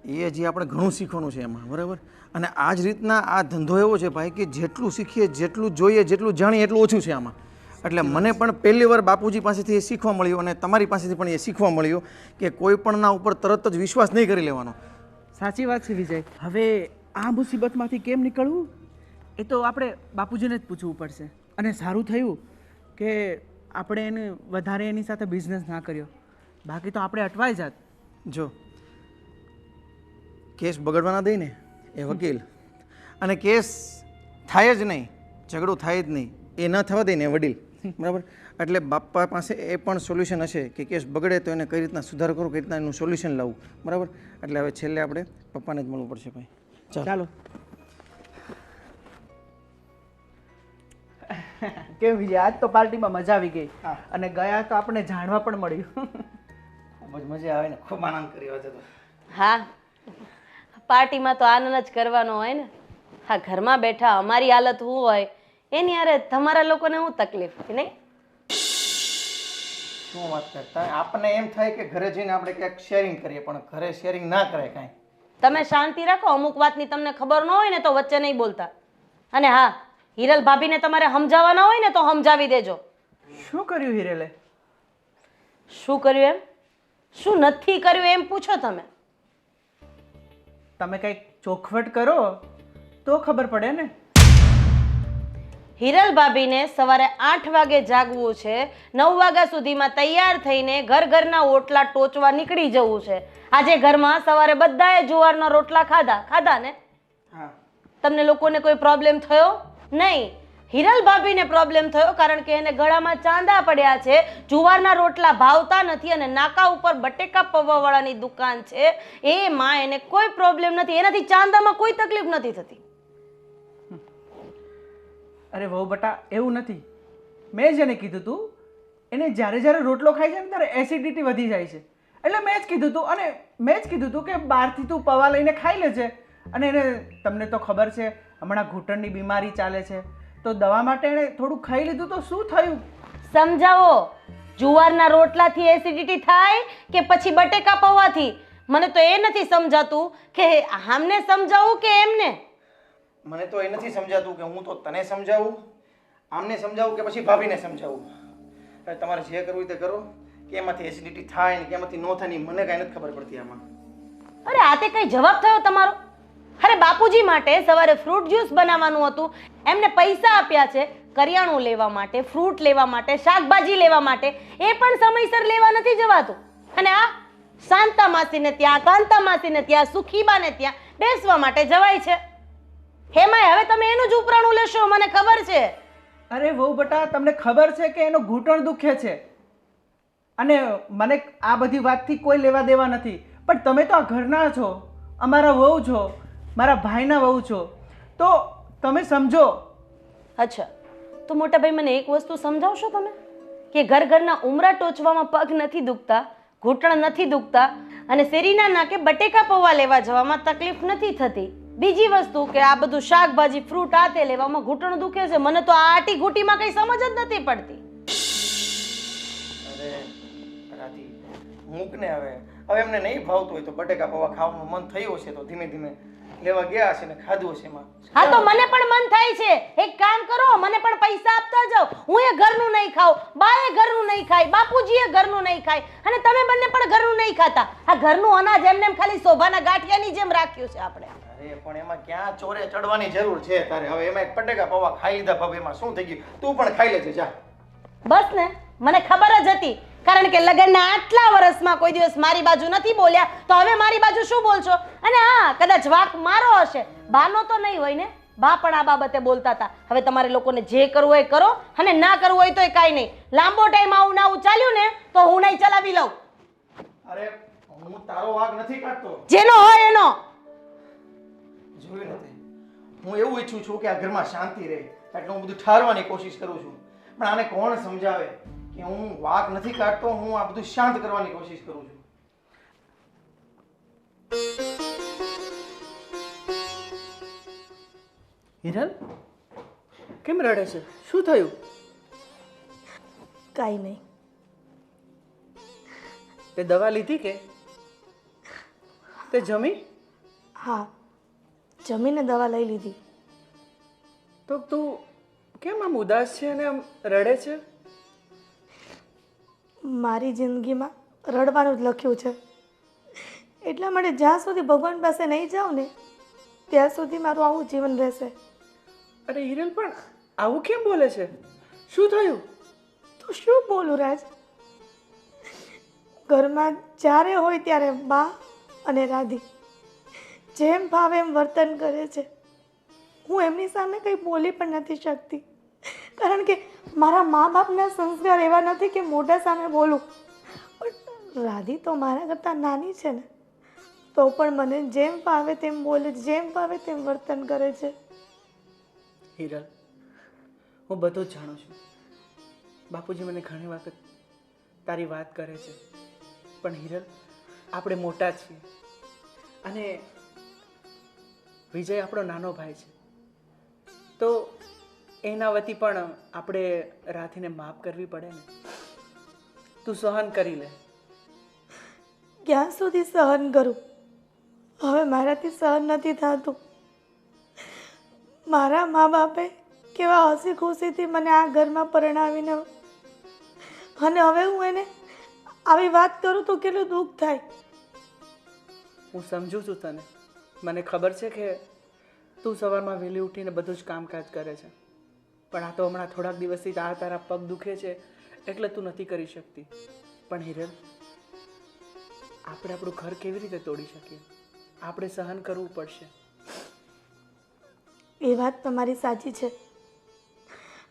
એ હજી આપણે ઘણું શીખવાનું છે એમાં, બરાબર? અને આ જ રીતના આ ધંધો એવો છે ભાઈ કે જેટલું શીખીએ, જેટલું જોઈએ, જેટલું જાણીએ એટલું ઓછું છે આમાં. એટલે મને પણ પહેલી વાર બાપુજી પાસેથી એ શીખવા મળ્યું અને તમારી પાસેથી પણ એ શીખવા મળ્યું કે કોઈ પણના ઉપર તરત જ વિશ્વાસ નહીં કરી લેવાનો. સાચી વાત છે વિજય. હવે આ મુસીબતમાંથી કેમ નીકળવું એ તો આપણે બાપુજીને જ પૂછવું પડશે. અને સારું થયું કે આપણે એને વધારે એની સાથે બિઝનેસ ના કર્યો, બાકી તો આપણે અટવાઈ જાત. જો કેસ બગડવા ના દઈ ને એ વકીલ, અને કેસ થાય જ નહીં, ઝઘડો થાય જ નહીં, એ ન થવા દઈ ને એ વડીલ, બરાબર? એટલે બાપા પાસે એ પણ સોલ્યુશન હશે કે કેસ બગડે તો એને કઈ રીતના સુધારો કરવો, કઈ રીતના એનું સોલ્યુશન લાવવું, બરાબર? એટલે હવે છેલ્લે આપણે પપ્પાને જ મળવું પડશે ભાઈ. ચાલો. કેમ વિજય, આજ તો પાર્ટીમાં મજા આવી ગઈ અને ગયા તો આપણે જાણવા પણ મળ્યું. ખૂબ જ મજા આવે ને, ખૂબ આનંદ કર્યો હતો. હા, પાર્ટીમાં તો આનંદ જ કરવાનો હોય ને. હા, ઘરમાં બેઠા અમારી હાલત શું હોય એની અરે તમારા લોકોને શું તકલીફ કે નહીં? શું વાત કરતા? આપણને એમ થાય કે ઘરે જઈને આપણે ક્યાંક શેરિંગ કરીએ, પણ ઘરે શેરિંગ ના કરાય કાંઈ. તમે શાંતિ રાખો, અમુક વાતની તમને ખબર ન હોય ને તો વચ્ચે નહીં બોલતા. અને હા, હિરલ ભાભીને તમારે સમજાવવાના હોય ને તો સમજાવી દેજો. શું કર્યું હિરેલે? શું કર્યું એમ? શું નથી કર્યું એમ પૂછો તમે. તમે કંઈક ચોખવટ કરો તો ખબર પડે ને. હિરલ ભાભીને સવારે 8 વાગે જાગવું છે, 9 વાગ્યા સુધીમાં તૈયાર થઈને ઘરના ઓટલા ટોચવા નીકળી જવું છે. આજે ઘરમાં સવારે બધાએ જુવારના રોટલા ખાધા ને? હા. તમને લોકોને કોઈ પ્રોબ્લેમ થયો નહીં. હિરલ ભાભીને પ્રોબ્લેમ થયો કારણ કે એને ગળામાં ચાંદા પડ્યા છે, જુવારના રોટલા ભાવતા નથી અને નાકા ઉપર બટેકા પૌવાવાળાની દુકાન છે, એમાં એને કોઈ પ્રોબ્લેમ નથી, એનાથી ચાંદામાં કોઈ તકલીફ નથી થતી. અરે વહુ બટા, એવું નથી. મેં જેને કીધું તું એને જ્યારે રોટલો ખાય છે ને ત્યારે એસિડિટી વધી જાય છે, એટલે મેં જ કીધું તું. અને મેં જ કીધું તું કે બહારથી તું પૌવા લઈને ખાઈ લેજે. અને એને તમને તો ખબર છે હમણાં ઘૂંટણની બીમારી ચાલે છે, તો દવા માટે એણે થોડું ખાઈ લીધું તો શું થયું? સમજાવો, જુવારના રોટલાથી એસિડિટી થાય કે પછી બટેકા પૌવાથી? મને તો એ નથી સમજાતું કે આમને સમજાવું કે એમને. મને તો એ નથી સમજાતું કે હું તો તને સમજાવું, આમને સમજાવું કે પછી ભાભીને સમજાવું. હવે તમારે જે કરવું તે કરો, કે એમાંથી એસિડિટી થાય ને કે એમાંથી ન થાય ને મને કાંઈ નથી ખબર પડતી આમાં. અરે આ તે કઈ જવાબ થયો તમારો? અરે બાપુજી માટે સવારે ફ્રૂટ જ્યુસ બનાવવાનું હતું, એમને પૈસા આપ્યા છે કરિયાણું લેવા માટે, ફ્રૂટ લેવા માટે, શાકભાજી લેવા માટે, એ પણ સમયસર લેવા નથી જવાતું. અને આ શાંતા માસીને ત્યાં, કાંતા માસીને ત્યાં, સુખીબાને ત્યાં બેસવા માટે જવાય છે. હેમાય હવે તમે એનું જ ઉપરાણું લેશો, મને ખબર છે. અરે વહુ બટા, તમને ખબર છે કે એનો ઘૂંટણ દુખે છે અને મને આ બધી વાતથી કોઈ લેવા દેવા નથી. પણ તમે તો આ ઘરના છો, અમારા વહુ છો, મારા ભાઈના વહુ છો, તો તમે સમજો. અચ્છા, તો મોટા ભાઈ મને એક વસ્તુ સમજાવશો તમે કે ઘરના ઉમરા ટોચવામાં પગ નથી દુખતા, ઘૂંટણ નથી દુખતા અને શેરીના નાકે બટેકા પૌવા લેવા જવામાં તકલીફ નથી થતી. બીજી વસ્તુ કે આ બધું શાકભાજી ફ્રૂટ આ તે લેવામાં ઘૂંટણ દુખે છે. મને તો આ આટી ઘૂંટીમાં કઈ સમજ જ નથી પડતી. અરે મૂક ને હવે હવે એમને નહીં ભાવતું હોય તો બટેકા પૌવા ખાવાનું મન થયું હશે તો ધીમે ધીમે લેવા ગયા હશે ને ખાધું હશે એમાં. હા તો મને પણ મન થાય છે. એક કામ કરો, મને પણ પૈસા આપતા જાઓ. હું એ ઘરનું નહીં ખાઉં, બા એ ઘરનું નહીં ખાય, બાપુજી એ ઘરનું નહીં ખાય અને તમે બંને પણ ઘરનું નહીં ખાતા. આ ઘરનું અનાજ એમને એમ ખાલી શોભાના ગાંઠિયાની જેમ રાખ્યું છે આપણે. અરે પણ એમાં ક્યાં ચોરે ચડવાની જરૂર છે તારે? હવે એમાં એક બટેકા પૌવા ખાઈ લીધા ભાભી, એમાં શું થઈ ગયું? તું પણ ખાઈ લેજે જા. બસ ને, મને ખબર જ હતી. કારણ કે લગ્નના આટલા વર્ષમાં કોઈ દિવસ મારી બાજુ નથી બોલ્યા, તો હવે મારી બાજુ શું બોલશો? અને હા, કદાચ વાંક મારો હશે, બાનો તો નહીં હોય ને. બા પણ આ બાબતે બોલતા હતા. હવે તમારે લોકોને જે કરવું હોય કરો અને ના કરવું હોય તો કાંઈ નહીં. લાંબો ટાઈમ આવું ના ચાલ્યું ને તો હું નહીં ચલાવી લઉં. અરે હું તારો વાગ નથી કાઢતો, જેનો હોય એનો. જોયું નથી, હું એવું ઈચ્છું છું કે આ ઘરમાં શાંતિ રહે, એટલે હું બધું ઠારવાની કોશિશ કરું છું. પણ આને કોણ સમજાવે કે હું વાક નથી કાઢતો, હું આ બધું શાંત કરવાની કોશિશ કરું છું. હિરલ કેમ રડે છે? શું થયું? કાંઈ નહીં. તે દવા લીધી કે તે જમી? હા, જમીને દવા લઈ લીધી. તો તું કેમ આમ ઉદાસ છે અને આમ રડે છે? મારી જિંદગીમાં રડવાનું જ લખ્યું છે. એટલા માટે જ્યાં સુધી ભગવાન પાસે નહીં જાઉં ને ત્યાં સુધી મારું આવું જીવન રહેશે. અરે હિરલ પણ આવું કેમ બોલે છે? શું થયું? તો શું બોલું રાજ? ઘરમાં જ્યારે હોય ત્યારે બા અને રાધી જેમ ભાવે એમ વર્તન કરે છે. હું એમની સામે કંઈ બોલી પણ નથી શકતી, કારણ કે મારા મા બાપના સંસ્કાર એવા નથી કે મોઢા સામે બોલું. પણ રાધી તો મારા કરતાં નાની છે ને, તો પણ મને જેમ ભાવે તેમ બોલે, જેમ ભાવે તેમ વર્તન કરે છે. હિરલ, હું બધું જ જાણું છું. બાપુજી મને ઘણી વખત તારી વાત કરે છે, પણ હિરલ, આપણે મોટા છીએ અને વિજય આપણો નાનો ભાઈ છે, તો એના વતી પણ આપણે રાધીને માફ કરવી પડે ને. તું સહન કરી લે. ક્યાં સુધી સહન કરું? હવે મારાથી સહન નથી થતું. મારા મા બાપે કેવા હસી ખુશીથી મને આ ઘરમાં પરણાવીને, અને હવે હું એને આવી વાત કરું તો કેટલું દુઃખ થાય. હું સમજુ છું તને. મને ખબર છે કે તું સવારમાં વહેલી ઉઠીને બધું જ કામકાજ કરે છે, પણ આ તો હમણાં થોડાક દિવસથી આ તારા પગ દુખે છે એટલે તું નથી કરી શકતી. પણ હિરલ, આપણે આપણું ઘર કેવી રીતે તોડી શકીએ? આપણે સહન કરવું પડશે. એ વાત તમારી સાચી છે,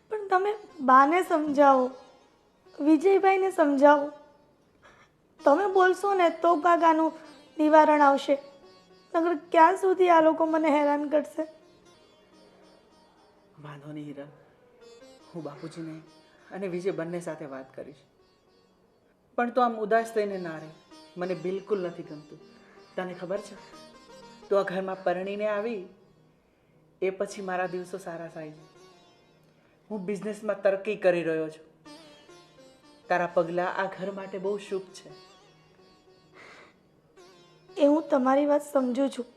પણ તમે બાને સમજાવો, વિજયભાઈને સમજાવો. તમે બોલશો ને તો કાકાનું નિવારણ આવશે, નકર ક્યાં સુધી આ લોકો મને હેરાન કરશે? વાંધો નહીં હિરલ, હું બાપુજીને અને વિજય બંને સાથે વાત કરીશ. પણ તો આમ ઉદાસ થઈને ના રહે, મને બિલકુલ નથી ગમતું. તને ખબર છે, તું આ ઘરમાં પરણીને આવી એ પછી મારા દિવસો સારા થાય છે. હું બિઝનેસમાં તરક્કી કરી રહ્યો છું. તારા પગલાં આ ઘર માટે બહુ શુભ છે. એ હું તમારી વાત સમજુ છું,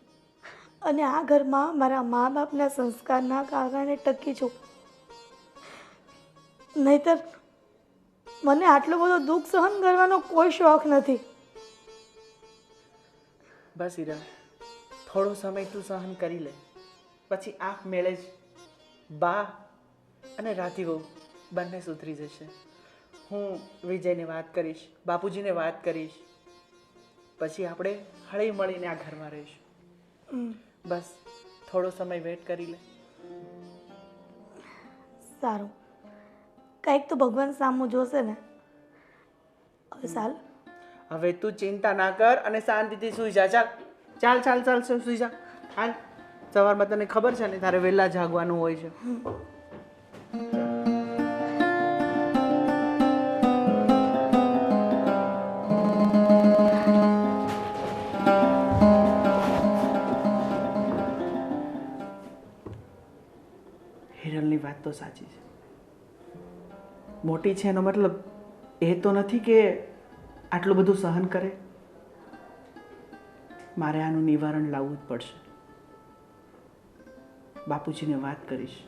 અને આ ઘરમાં મારા મા બાપના સંસ્કારના કારણે ટકી છું. નહીતર મને આટલો બધો દુઃખ સહન કરવાનો કોઈ શોખ નથી. બસ હીરા, થોડો સમય તું સહન કરી લે, પછી આંખ મેળે જ બા અને રાધીવો બંને સુધરી જશે. હું વિજયને વાત કરીશ, બાપુજીને વાત કરીશ, પછી આપણે હળી મળીને આ ઘરમાં રહીશું. બસ થોડો સમય વેટ કરી લે. સારું, કંઈક તો ભગવાન સામું જોશે ને. હવે ચાલ. હવે તું ચિંતા ના કર અને શાંતિથી સૂઈ જા. ચાલ ચાલ ચાલ ચાલ સૂઈ જા. હાલ, સવારમાં તને ખબર છે ને તારે વહેલા જાગવાનું હોય છે. હિરલની વાત તો સાચી છે. મોટી છે એનો મતલબ એ તો નથી કે આટલું બધું સહન કરે? મારે આનું નિવારણ લાવવું જ પડશે. બાપુજીને વાત કરીશ.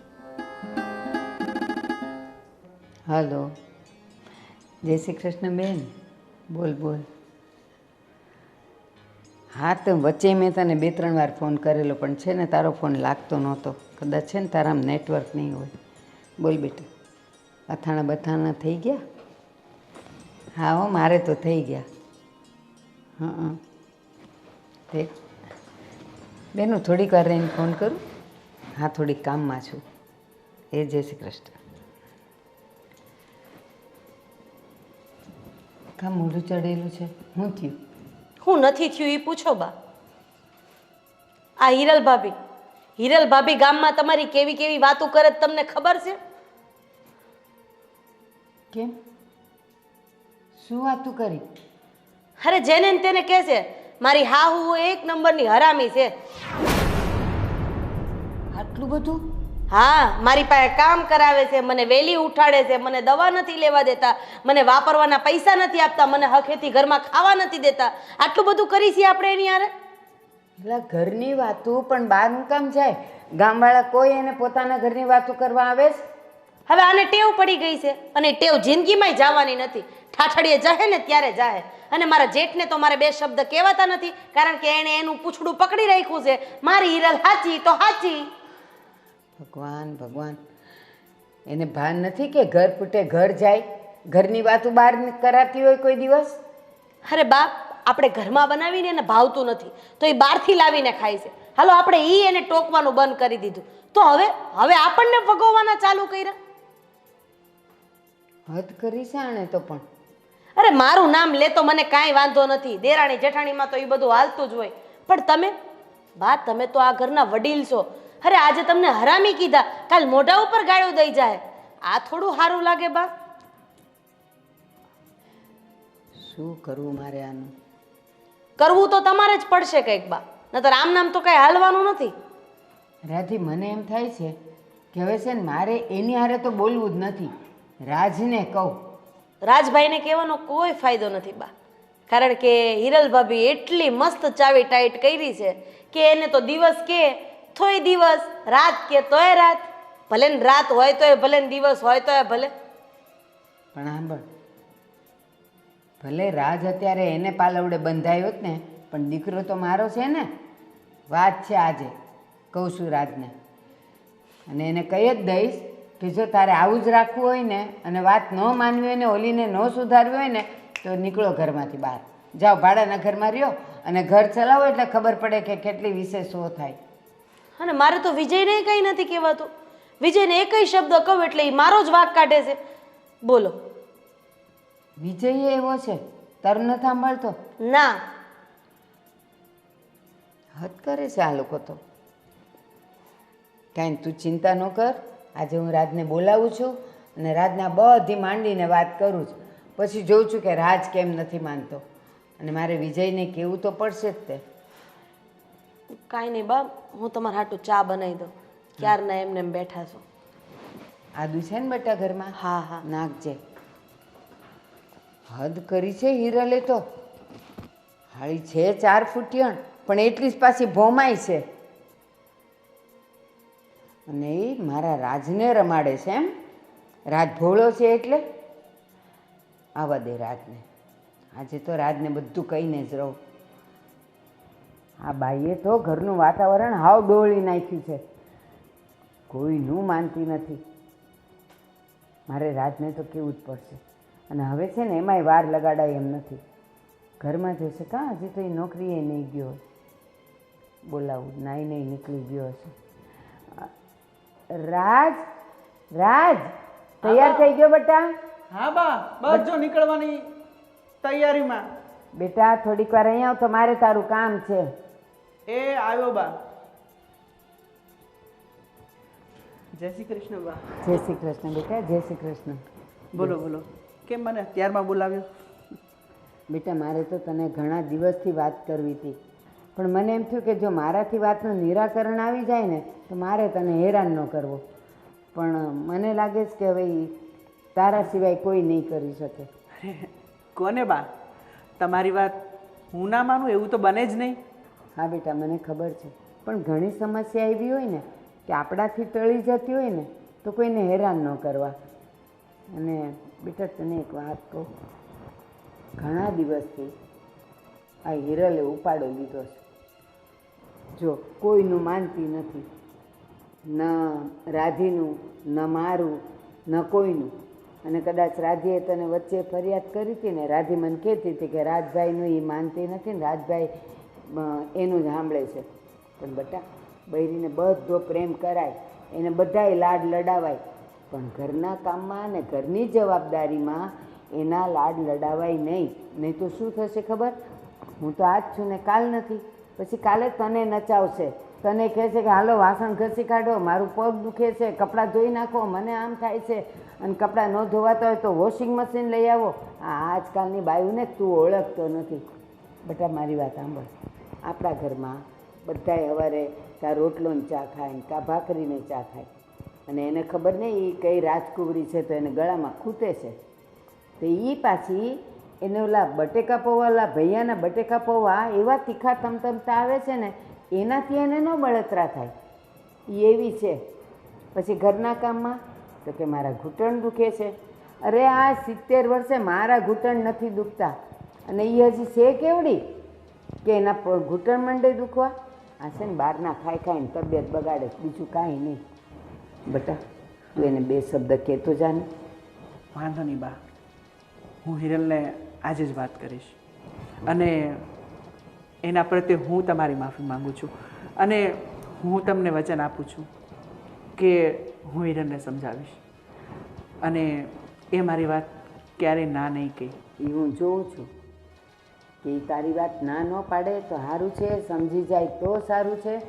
હલો, જય શ્રી કૃષ્ણ બેન. બોલ બોલ. હા, તો વચ્ચે મેં તને 2-3 વાર ફોન કરેલો, પણ છે ને તારો ફોન લાગતો નહોતો. કદાચ છે ને તારામાં નેટવર્ક નહીં હોય. બોલ બેટા, અથાણા બથાણા થઈ ગયા? હા હો, મારે તો થઈ ગયા. હા તે બેનું થોડીક વાર રહીને ફોન કરું. હા, થોડીક કામમાં છું. એ જય શ્રી કૃષ્ણ. કામ મોઢું ચડેલું છે, શું થયું? હું નથી થયું એ પૂછો બા. આ હિરલ ભાભી ગામમાં તમારી કેવી કેવી વાતો કરે તમને ખબર છે? કેમ? શું વાતું કરી? અરે જેને ને તેને કહે છે મારી હાહુ એક નંબરની હરામી છે. આટલું બધું? હા, મારી પાસે કામ કરાવે છે, મને વેલી ઉઠાડે છે, મને દવા નથી લેવા દેતા, મને વાપરવાના પૈસા નથી આપતા, મને હખેથી ઘરમાં ખાવા નથી દેતા. આટલું બધું કરી છે આપણે એની હારે? એટલે ઘરની વાતું પણ બહારનું કામ જાય? ગામવાળા કોઈ એને પોતાના ઘરની વાતો કરવા આવે છે? હવે આને ટેવ પડી ગઈ છે અને ટેવ જિંદગીમાં જવાની નથી. ઠાઠડીએ જાહે ને ત્યારે જાહે. અને મારા જેઠને તો મારે 2 શબ્દ કહેવાતા નથી, કારણ કે એણે એનું પૂછડું પકડી રાખ્યું છે. મારી હિરલ હાચી તો હાચી. ભગવાન ભગવાન, એને ભાન નથી કે ઘર ફૂટે ઘર જાય? ઘરની વાતો બહાર કરાતી હોય કોઈ દિવસ? અરે બાપ, આપણે ઘરમાં બનાવીને એને ભાવતું નથી તો એ બહારથી લાવીને ખાય છે. હાલો આપણે એને ટોકવાનું બંધ કરી દીધું તો હવે આપણને ભગવવાના ચાલુ કર્યા. હદ કરી છે આણે તો. પણ અરે મારું નામ લે તો મને કાંઈ વાંધો નથી, દેરાણી જેઠાણીમાં તો એ બધું હાલતું જ હોય. પણ તમે તો આ ઘરના વડીલ છો. અરે આજે તમને હરામી કીધા, કાલ મોઢા ઉપર ગાળું દઈ જાય. આ થોડું સારું લાગે બા? શું કરવું મારે આનું? કરવું તો તમારે જ પડશે કંઈક બા, નતર આમ નામ તો કઈ હાલવાનું નથી. રાધી, મને એમ થાય છે કે હવે છે ને મારે એની હારે તો બોલવું જ નથી. રાજને કહું. રાજભાઈને કહેવાનો કોઈ ફાયદો નથી બા, કારણ કે હિરલ ભાભી એટલી મસ્ત ચાવી ટાઈટ કરી છે કે એને તો દિવસ કે તોય દિવસ, રાત કે તોય રાત. ભલે ને રાત હોય તોય ભલે ને દિવસ હોય તોય ભલે. પણ સાંભળ, ભલે રાજ અત્યારે એને પાલવડે બંધાયો જ ને, પણ દીકરો તો મારો છે ને. વાત છે આજે કહું છું રાજને, અને એને કહી જ દઈશ કે જો તારે આવું જ રાખવું હોય ને અને વાત ન માનવી હોય ને, ઓલીને ન સુધારવી હોય ને, તો નીકળો ઘરમાંથી બહાર. જાઓ ભાડાના ઘરમાં રહ્યો અને ઘર ચલાવો એટલે ખબર પડે કે કેટલી વિશે શું થાય. અને મારે તો વિજયને કંઈ નથી કહેવાતું. વિજયને એકય શબ્દ કહું એટલે એ મારો જ વાંક કાઢે છે. બોલો. વિજય એવો છે? તારું નથી સાંભળતો? ના, હદ કરે છે આ લોકો તો. કાંઈ તું ચિંતા ન કર. આજે હું રાજને બોલાવું છું અને રાજને બધી માંડીને વાત કરું છું. પછી જોઉં છું કે રાજ કેમ નથી માનતો, અને મારે વિજયને કહેવું તો પડશે જ તે. કાંઈ નહીં બા, હું તમારા હાટું ચા બનાવી દઉં. ક્યારના એમને એમ બેઠા છો. આદુ છે ને બેટા ઘરમાં? હા હા, નાખજે. હદ કરી છે હિરલે તો. હાળી છે 4 ફૂટિયણ, પણ એટલી જ પાછી ભોમાય છે. અને એ મારા રાજને રમાડે છે એમ? રાજ ભોળો છે એટલે? આવવા દે રાજને. આજે તો રાજને બધું કહીને જ રહું. આ બાઈએ તો ઘરનું વાતાવરણ હાવ ડોળી નાખ્યું છે. કોઈનું માનતી નથી. મારે રાજને તો કહેવું જ પડશે. અને હવે છે ને એમાંય વાર લગાડાય એમ નથી. ઘરમાં જશે કાં? હજી તો એ નોકરીએ નહીં ગયો. બોલાવું, નાઈ નહીં નીકળી ગયો હશે. રાજ, તૈયાર થઈ ગયો બેટા? હા બા, બસ જો નીકળવાની તૈયારીમાં. બેટા થોડીક વાર અહીંયા આવ તો મારે તારું કામ છે. એ આવ્યો બા. જય શ્રી કૃષ્ણ બા. જય શ્રી કૃષ્ણ બેટા, જય શ્રી કૃષ્ણ. બોલો બોલો, કેમ મને અત્યારમાં બોલાવ્યો? બેટા મારે તો તને ઘણા દિવસથી વાત કરવી હતી, પણ મને એમ થયું કે જો મારાથી વાતનું નિરાકરણ આવી જાય ને તો મારે તને હેરાન ન કરવો. પણ મને લાગે છે કે હવે તારા સિવાય કોઈ નહીં કરી શકે. અરે કોને બા? તમારી વાત હું ના માનું એવું તો બને જ નહીં. હા બેટા મને ખબર છે, પણ ઘણી સમસ્યા એવી હોય ને કે આપણાથી ટળી જતી હોય ને તો કોઈને હેરાન ન કરવા. અને બેટા તને એક વાત કહું, ઘણા દિવસથી આ હિરલે ઉપાડો લીધો છે. જો કોઈનું માનતી નથી, ન રાધીનું, ન મારું, ન કોઈનું. અને કદાચ રાધીએ તને વચ્ચે ફરિયાદ કરી હતી ને, રાધી મને કહેતી હતી કે રાજભાઈનું એ માનતી નથી ને રાજભાઈ એનું જ સાંભળે છે. પણ બેટા બૈરીને બધો પ્રેમ કરાય, એને બધાય લાડ લડાવાય, પણ ઘરના કામમાં અને ઘરની જવાબદારીમાં એના લાડ લડાવાય નહીં. નહીં તો શું થશે ખબર? હું તો આજ છું ને કાલ નથી, પછી કાલે તને નચાવશે, તને કહેશે કે હાલો વાસણ ઘસી કાઢો, મારું પગ દુખે છે, કપડાં ધોઈ નાખો, મને આમ થાય છે, અને કપડાં ન ધોવાતા હોય તો વોશિંગ મશીન લઈ આવો. આ આજકાલની બાયુને તું ઓળખતો નથી. બેટા મારી વાત સાંભળ, આપણા ઘરમાં બધાય સવારે કાં રોટલોને ચા ખાય ને કાં ભાખરીને ચા ખાય, અને એને ખબર નહીં એ કઈ રાજકુવરી છે તો એને ગળામાં ખૂટે છે. તો એ પાછી એને ઓલા બટેકા પૌવા, ઓલા ભૈયાના બટેકા પૌવા એવા તીખા તમતમતા આવે છે ને, એનાથી એને ન બળતરા થાય. એ એવી છે. પછી ઘરના કામમાં તો કે મારા ઘૂંટણ દુખે છે. અરે આ 70 વર્ષે મારા ઘૂંટણ નથી દુખતા, અને એ હજી છે કેવડી કે એના ઘૂંટણ મંડે દુખવા. આ છે ને બહારના ખાઈ ખાઈને તબિયત બગાડે, બીજું કાંઈ નહીં. બેટા તું એને 2 શબ્દ કહેતો જાને. વાંધો નહીં બા, હું હિરલને આજે જ વાત કરીશ, અને એના પ્રત્યે હું તમારી માફી માગું છું, અને હું તમને વચન આપું છું કે હું હિરલને સમજાવીશ, અને એ મારી વાત ક્યારેય ના નહીં કહી. એ હું જોઉં છું કે એ તારી વાત ના ન પાડે તો સારું છે, સમજી જાય તો સારું છે.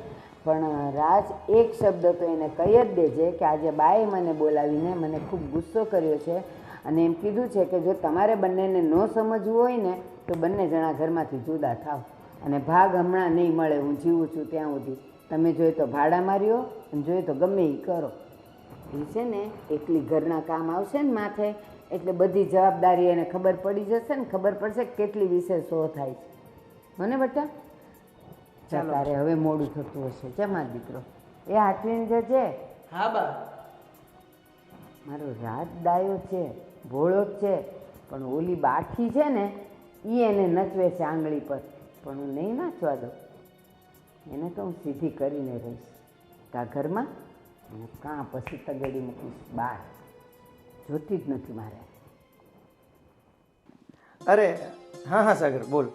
પણ રાજ એક શબ્દ તો એને કહી જ દેજે કે આજે બાએ મને બોલાવીને મને ખૂબ ગુસ્સો કર્યો છે, અને એમ કીધું છે કે જો તમારે બંનેને ન સમજવું હોય ને તો બંને જણા ઘરમાંથી જુદા થાવ, અને ભાગ હમણાં નહીં મળે. હું જીવું છું ત્યાં સુધી તમે જોઈએ તો ભાડા માર્યો, અને જોઈએ તો ગમે એ કરો. એ છે ને એકલી ઘરના કામ આવશે ને માથે, એટલે બધી જવાબદારી એને ખબર પડી જશે ને, ખબર પડશે કે કેટલી વિશે શો થાય છે. મને બેટા તારે હવે મોડું થતું હશે. જમા દીકરો એ હાથવીને જજે. હા બા. મારો રાત ડાયો છે, ભોળો જ છે, પણ ઓલી બાઠી છે ને એ એને નચવે છે આંગળી પર, પણ હું નહીં નાચવા દઉં. એને તો હું સીધી કરીને રહીશ કાં ઘરમાં, અને કાં પછી તગેડી મૂકીશ બહાર. જોતી જ નથી મારે. અરે હા હા સાગર બોલ.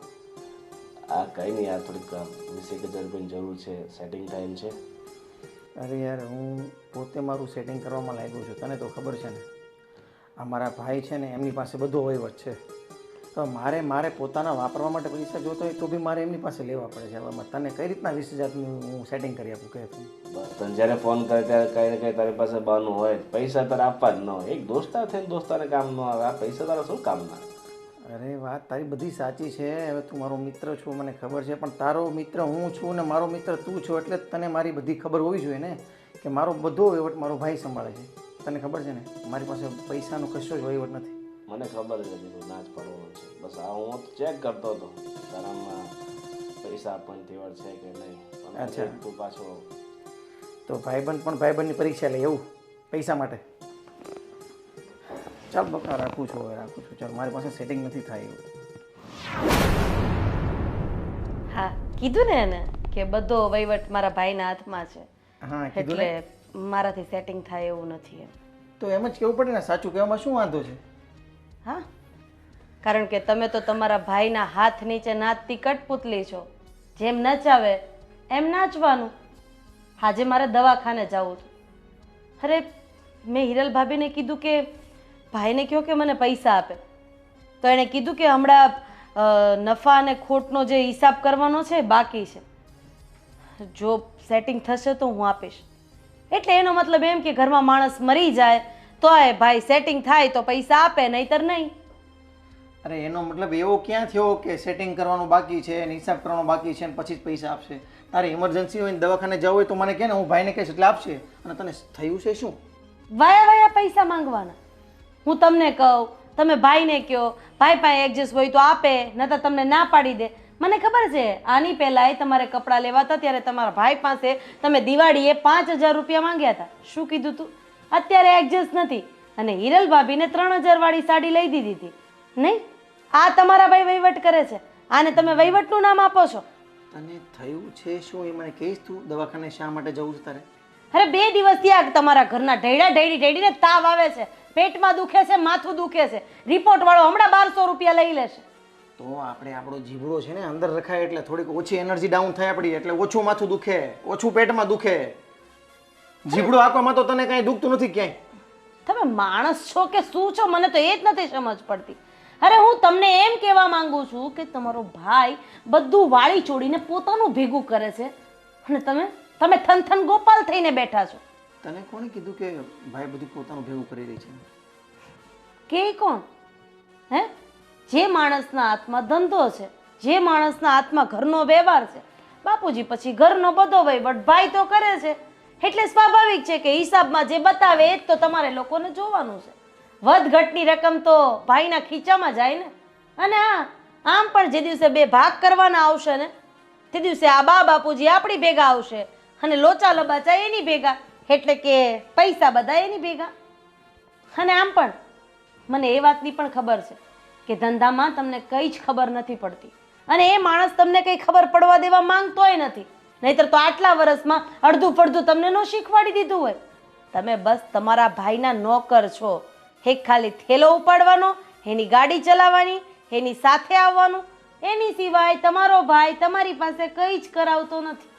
આ કંઈ નહીં યાર, થોડીક 20,000 રૂપિયાની જરૂર છે, સેટિંગ ટાઈમ છે. અરે યાર હું પોતે મારું સેટિંગ કરવામાં લાગ્યો છું, તને તો ખબર છે ને આ મારા ભાઈ છે ને એમની પાસે બધો વહીવટ છે, તો મારે પોતાના વાપરવા માટે પૈસા જોતો હોય તો બી મારે એમની પાસે લેવા પડે છે. હવે તને કઈ રીતના 20,000 હું સેટિંગ કરી આપું કહે તું? બસ તને જ્યારે ફોન કરે ત્યારે કંઈ ને કંઈ તારી પાસે બહાનું હોય, પૈસા તારે આપવા જ ન હોય. એક દોસ્તાર થઈને દોસ્તારને કામ ન આવે, આ પૈસા તારા શું કામના? અરે વાત તારી બધી સાચી છે. હવે તું મારો મિત્ર છો મને ખબર છે, પણ તારો મિત્ર હું છું ને મારો મિત્ર તું છો, એટલે તને મારી બધી ખબર હોવી જોઈએ ને કે મારો બધો વહીવટ મારો ભાઈ સંભાળે છે. તને ખબર છે ને મારી પાસે પૈસાનો કશો જ વહીવટ નથી. મને ખબર જ હતી તું નાચ પડવાનો છે. બસ આ હું ચેક કરતો હતો તારામાં પૈસા આપવાની તેવડ છે કે નહીં. અચ્છા તું પાછો તો ભાઈબંધ પણ ભાઈબંધની પરીક્ષા લે એવું પૈસા માટે? ચાલ બકા રાખું છું, હવે રાખું છું. ચાલ મારી પાસે સેટિંગ નથી થાય એવું. હા કીધું ને એને કે બધો વહીવટ મારા ભાઈના હાથમાં છે, હા કીધું ને. એટલે મારાથી સેટિંગ થાય એવું નથી એમ. તો એમ જ કેવું પડે ને, સાચું કહેવામાં શું વાંધો છે? હા કારણ કે તમે તો તમારા ભાઈના હાથ નીચે નાચતી કઠપુતલી છો, જેમ નચાવે એમ નાચવાનું. આજે મારે દવાખાને જવું હતું. અરે મેં હિરલ ભાભીને કીધું કે ભાઈને કહો કે મને પૈસા આપે, તો એણે કીધું કે હમણાં નફા અને ખોટનો જે હિસાબ કરવાનો છે બાકી છે, જો સેટિંગ થશે તો હું આપીશ. એટલે એનો મતલબ એમ કે ઘરમાં માણસ મરી જાય તો એ ભાઈ સેટિંગ થાય તો પૈસા આપે, નહીતર નહીં. અરે એનો મતલબ એવો ક્યાં થયો કે સેટિંગ કરવાનું બાકી છે અને હિસાબ કરવાનો બાકી છે અને પછી જ પૈસા આપશે? તારે ઇમરજન્સી હોય ને દવાખાને જવું હોય તો મને કહે ને, હું ભાઈને કહીશ એટલે આપશે. અને તને થયું છે શું? વાયા વાયા પૈસા માંગવાના. હું તમને કહું તમે ભાઈને કહો, ભાઈ પાસે એડજસ્ટ હોય તો આપે, નહીંતર તમને ના પાડી દે. મને ખબર છે આની પહેલાંય તમારે કપડાં લેવા હતા ત્યારે તમારા ભાઈ પાસે તમે દિવાળીએ 5,000 રૂપિયા માંગ્યા હતા. શું કીધું તું? અત્યારે એડજસ્ટ નથી અને હિરલ ભાભીને 3,000 વાળી સાડી લઈ દીધી હતી નહીં? આ તમારા ભાઈ વહીવટ કરે છે, આને તમે વહીવટનું નામ આપો છો. તને થયું છે શું એ મને કહીશ? તું દવાખાને શા માટે જવું છે તારે? અરે 2 દિવસથી આ તમારા ઘરના ઢેડીને તાવ આવે છે, પેટમાં દુખે છે, માથું દુખે છે. રિપોર્ટ વાળો હમણાં 1,200 રૂપિયા લઈ લેશે. તો આપણે આપણો જીભડો છે ને અંદર રખાય એટલે થોડીક ઓછી એનર્જી ડાઉન થાય આપણી, એટલે ઓછું માથું દુખે, ઓછું પેટમાં દુખે. જીભડો આપવામાં તો તને કાંઈ દુખતું નથી ક્યાંય. તમે માણસ છો કે શું છો? મને તો એ જ નથી સમજ પડતી. અરે હું તમને એમ કહેવા માંગુ છું કે તમારો ભાઈ બધું વાળી છોડીને પોતાનું ભેગું કરે છે અને તમે થનથન ગોપાલ થઈને બેઠા છો. તને કોણે કીધું કે ભાઈ બધું પોતાનું ભેગું કરી રહી છે? કે કોણ? હે? જે માણસના હાથમાં ધંધો છે, જે માણસના હાથમાં ઘરનો વ્યવહાર છે, બાપુજી પછી ઘરનો બધો વહીવટ ભાઈ તો કરે છે. એટલે સ્વાભાવિક છે કે હિસાબમાં જે બતાવે એ જ તો તમારે લોકોને જોવાનું છે. વધ ઘટની રકમ તો ભાઈના ખીચામાં જાય ને. અને હા, આમ પણ જે દિવસે 2 ભાગ કરવાના આવશે ને તે દિવસે આ બાપુજી આપણી ભેગા આવશે અને લોચા લબાચા એની ભેગા, એટલે કે પૈસા બધા એની ભેગા. અને આમ પણ મને એ વાતની પણ ખબર છે કે ધંધામાં તમને કંઈ જ ખબર નથી પડતી અને એ માણસ તમને કંઈ ખબર પડવા દેવા માંગતોય નથી. નહીતર તો આટલા વર્ષમાં અડધું ફડધું તમને ન શીખવાડી દીધું હોય. તમે બસ તમારા ભાઈના નોકર છો. એક ખાલી થેલો ઉપાડવાનો, એની ગાડી ચલાવવાની, એની સાથે આવવાનું, એની સિવાય તમારો ભાઈ તમારી પાસે કંઈ જ કરાવતો નથી.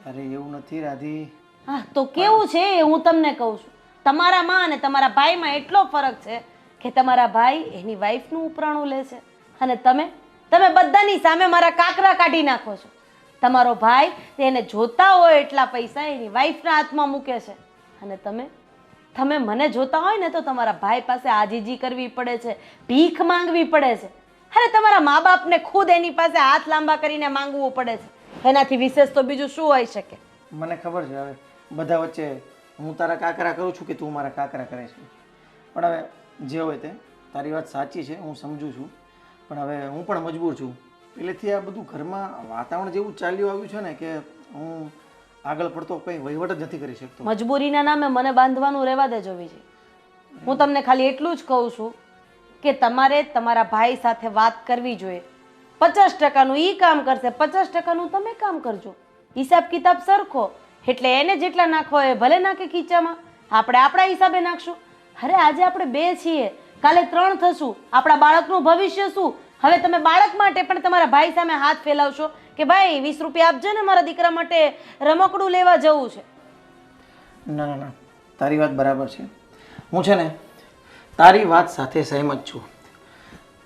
અરે એવું નથી રાધી. હા તો કેવું છે એ હું તમને કહું છું. તમારામાં અને તમારા ભાઈમાં એટલો ફરક છે કે તમારા ભાઈ એની વાઈફનું ઉપરાણું લે છે અને તમે બધાની સામે મારા કાકરા કાઢી નાખો છો. તમારો ભાઈ તેને જોતા હોય એટલા પૈસા એની વાઈફના હાથમાં મૂકે છે અને તમે મને જોતા હોય ને તો તમારા ભાઈ પાસે આજીજી કરવી પડે છે, ભીખ માંગવી પડે છે. અરે તમારા મા બાપને ખુદ એની પાસે હાથ લાંબા કરીને માંગવું પડે છે. એનાથી વિશેષ તો બીજું શું હોઈ શકે? મને ખબર છે. હવે બધા વચ્ચે હું તારા કાકરા કરું છું કે તું મારા કાકરા કરે છે, પણ હવે જે હોય તે. તારી વાત સાચી છે, હું સમજુ છું, પણ હવે હું પણ મજબૂર છું. પહેલેથી આ બધું ઘરમાં વાતાવરણ જેવું ચાલ્યું આવ્યું છે ને કે હું આગળ પડતો કંઈ વહીવટ જ નથી કરી શકતો. મજબૂરીના નામે મને બાંધવાનું રહેવા દેજો વિજય. હું તમને ખાલી એટલું જ કહું છું કે તમારે તમારા ભાઈ સાથે વાત કરવી જોઈએ. 50%નું એ કામ કરશે, 50%નું તમે કામ કરજો. હિસાબ કિતાબ સરખો, એટલે એને જેટલા નાખો એ ભલે નાખે ખીચામાં, આપણે આપણા હિસાબે નાખશું. અરે આજે આપણે 2 છીએ, કાલે 3 થશું. આપણા બાળકનું ભવિષ્ય શું? હવે તમે બાળક માટે પણ તમારા ભાઈ સામે હાથ ફેલાવશો કે ભાઈ 20 રૂપિયા આપજો ને, મારા દીકરા માટે રમકડું લેવા જવું છે. ના ના ના, તારી વાત બરાબર છે. હું છે ને તારી વાત સાથે સહેમત છું,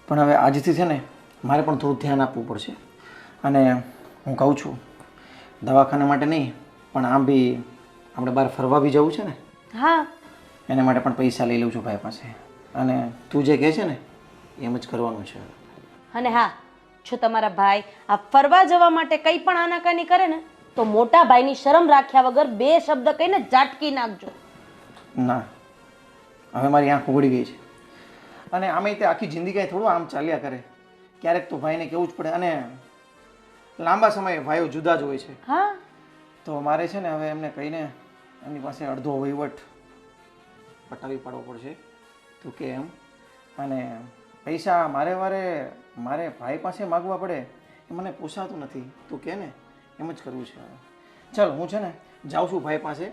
પણ હવે આજથી છે ને મારે પણ થોડું ધ્યાન આપવું પડશે. અને હું કહું છું દવાખાના માટે નહીં, પણ આમ બી આપણે બહાર ફરવા બી જવું છે ને. હા, એના માટે પણ પૈસા લઈ લઉં છું ભાઈ પાસે. અને તું જે કહે છે ને એમ જ કરવાનું છે. અને હા, જો તમારા ભાઈ આ ફરવા જવા માટે કંઈ પણ આનાકાની કરે ને તો મોટા ભાઈની શરમ રાખ્યા વગર 2 શબ્દ કહીને ઝાટકી નાખજો. ના, હવે મારી આંખ ઉઘડી ગઈ છે. અને આમે તે આખી જિંદગી થોડું આમ ચાલ્યા કરે. ક્યારેક તો ભાઈને કહેવું જ પડે. અને લાંબા સમયે ભાઈઓ જુદા જ હોય છે. હા, તો મારે છે ને હવે એમને કહીને એમની પાસે અડધો વહીવટ પટાવી પાડવો પડશે. તું કે એમ. અને પૈસા મારે ભાઈ પાસે માગવા પડે એ મને પોસાતું નથી. તું કે ને એમ જ કરવું છે. ચાલ હું છે ને જાઉં છું ભાઈ પાસે.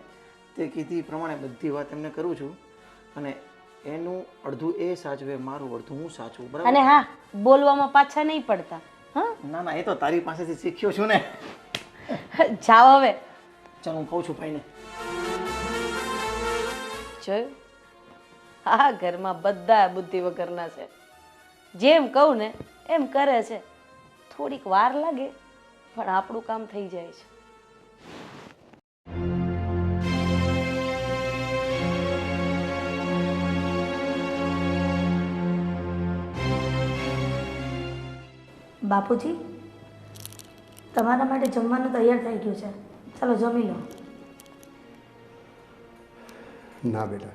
તે કીધી પ્રમાણે બધી વાત એમને કરું છું અને એનું અડધું એ સાચવે, મારું અડધું હું સાચવું. બરાબર? અને હા, બોલવામાં પાછા નહીં પડતા. હા, ના ના, એ તો તારી પાસેથી શીખ્યો છું ને. જાઓ હવે. ચાલ હું કહું છું ભાઈને. જોયું, આ ઘરમાં બધા બુદ્ધિ વગરના છે. જેમ કહું ને એમ કરે છે. થોડીક વાર લાગે પણ આપણું કામ થઈ જાય છે. બાપુજી, તમારા માટે જમવાનું તૈયાર થઈ ગયું છે, ચાલો જમી લો. ના બેટા,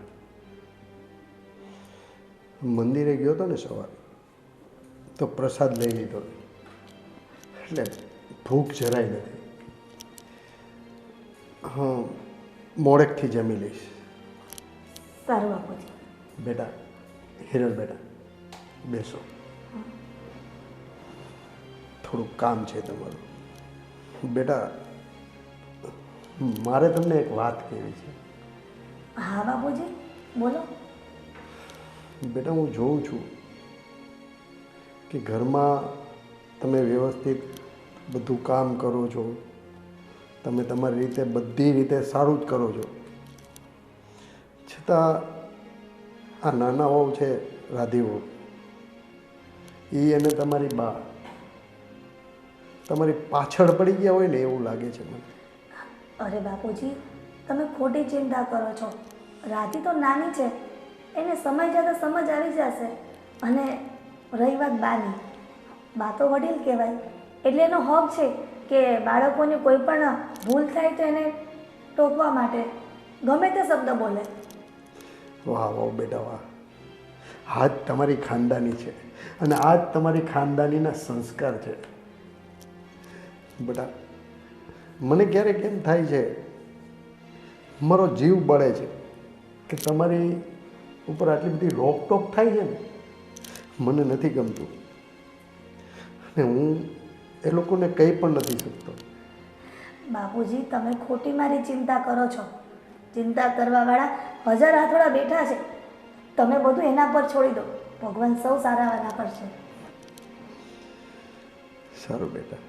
મંદિરે ગયો હતો ને સવારે તો પ્રસાદ લઈ લીધો એટલે ભૂખ જરાય નથી. હા, મોડેકથી જમી લઈશ. સારું બાપુજી. બેટા, હિરલ બેટા, બેસો. થોડુંક કામ છે તમારું. બેટા, મારે તમને એક વાત કહેવી છે. હા બાપુજી, બોલો. બેટા, હું જોઉં છું કે ઘરમાં તમે વ્યવસ્થિત બધું કામ કરો છો, તમે તમારી રીતે બધી રીતે સારું જ કરો છો, છતાં આ નાના વહુ છે રાધી વહુ, એ અને તમારી બા તમારી પાછળ પડી ગયા હોય ને એવું લાગે છે મને. અરે બાપુજી, તમે ખોટી ચિંતા કરો છો. રાધી તો નાની છે, એને સમય જતાં સમજ આવી જશે. અને રહી વાત બાની, બા તો વડીલ કહેવાય, એટલે એનો હક છે કે બાળકોની કોઈ પણ ભૂલ થાય તો એને ટોકવા માટે ગમે તે શબ્દ બોલે. વાહ વાહ બેટા વાહ, આ જ તમારી ખાનદાની છે અને આ જ તમારી ખાનદાનીના સંસ્કાર છે. બેટા, મને ક્યારેક એમ થાય છે, મારો જીવ બળે છે કે તમારી ઉપર આટલી બધી રોકટોક થાય છે ને, મને નથી ગમતું અને હું એ લોકોને કંઈ પણ નથી શકતો. બાપુજી, તમે ખોટી મારી ચિંતા કરો છો. ચિંતા કરવાવાળા હજાર હાથોડા બેઠા છે. તમે બધું એના પર છોડી દો. ભગવાન સૌ સારાવાના પર છે. સારું બેટા,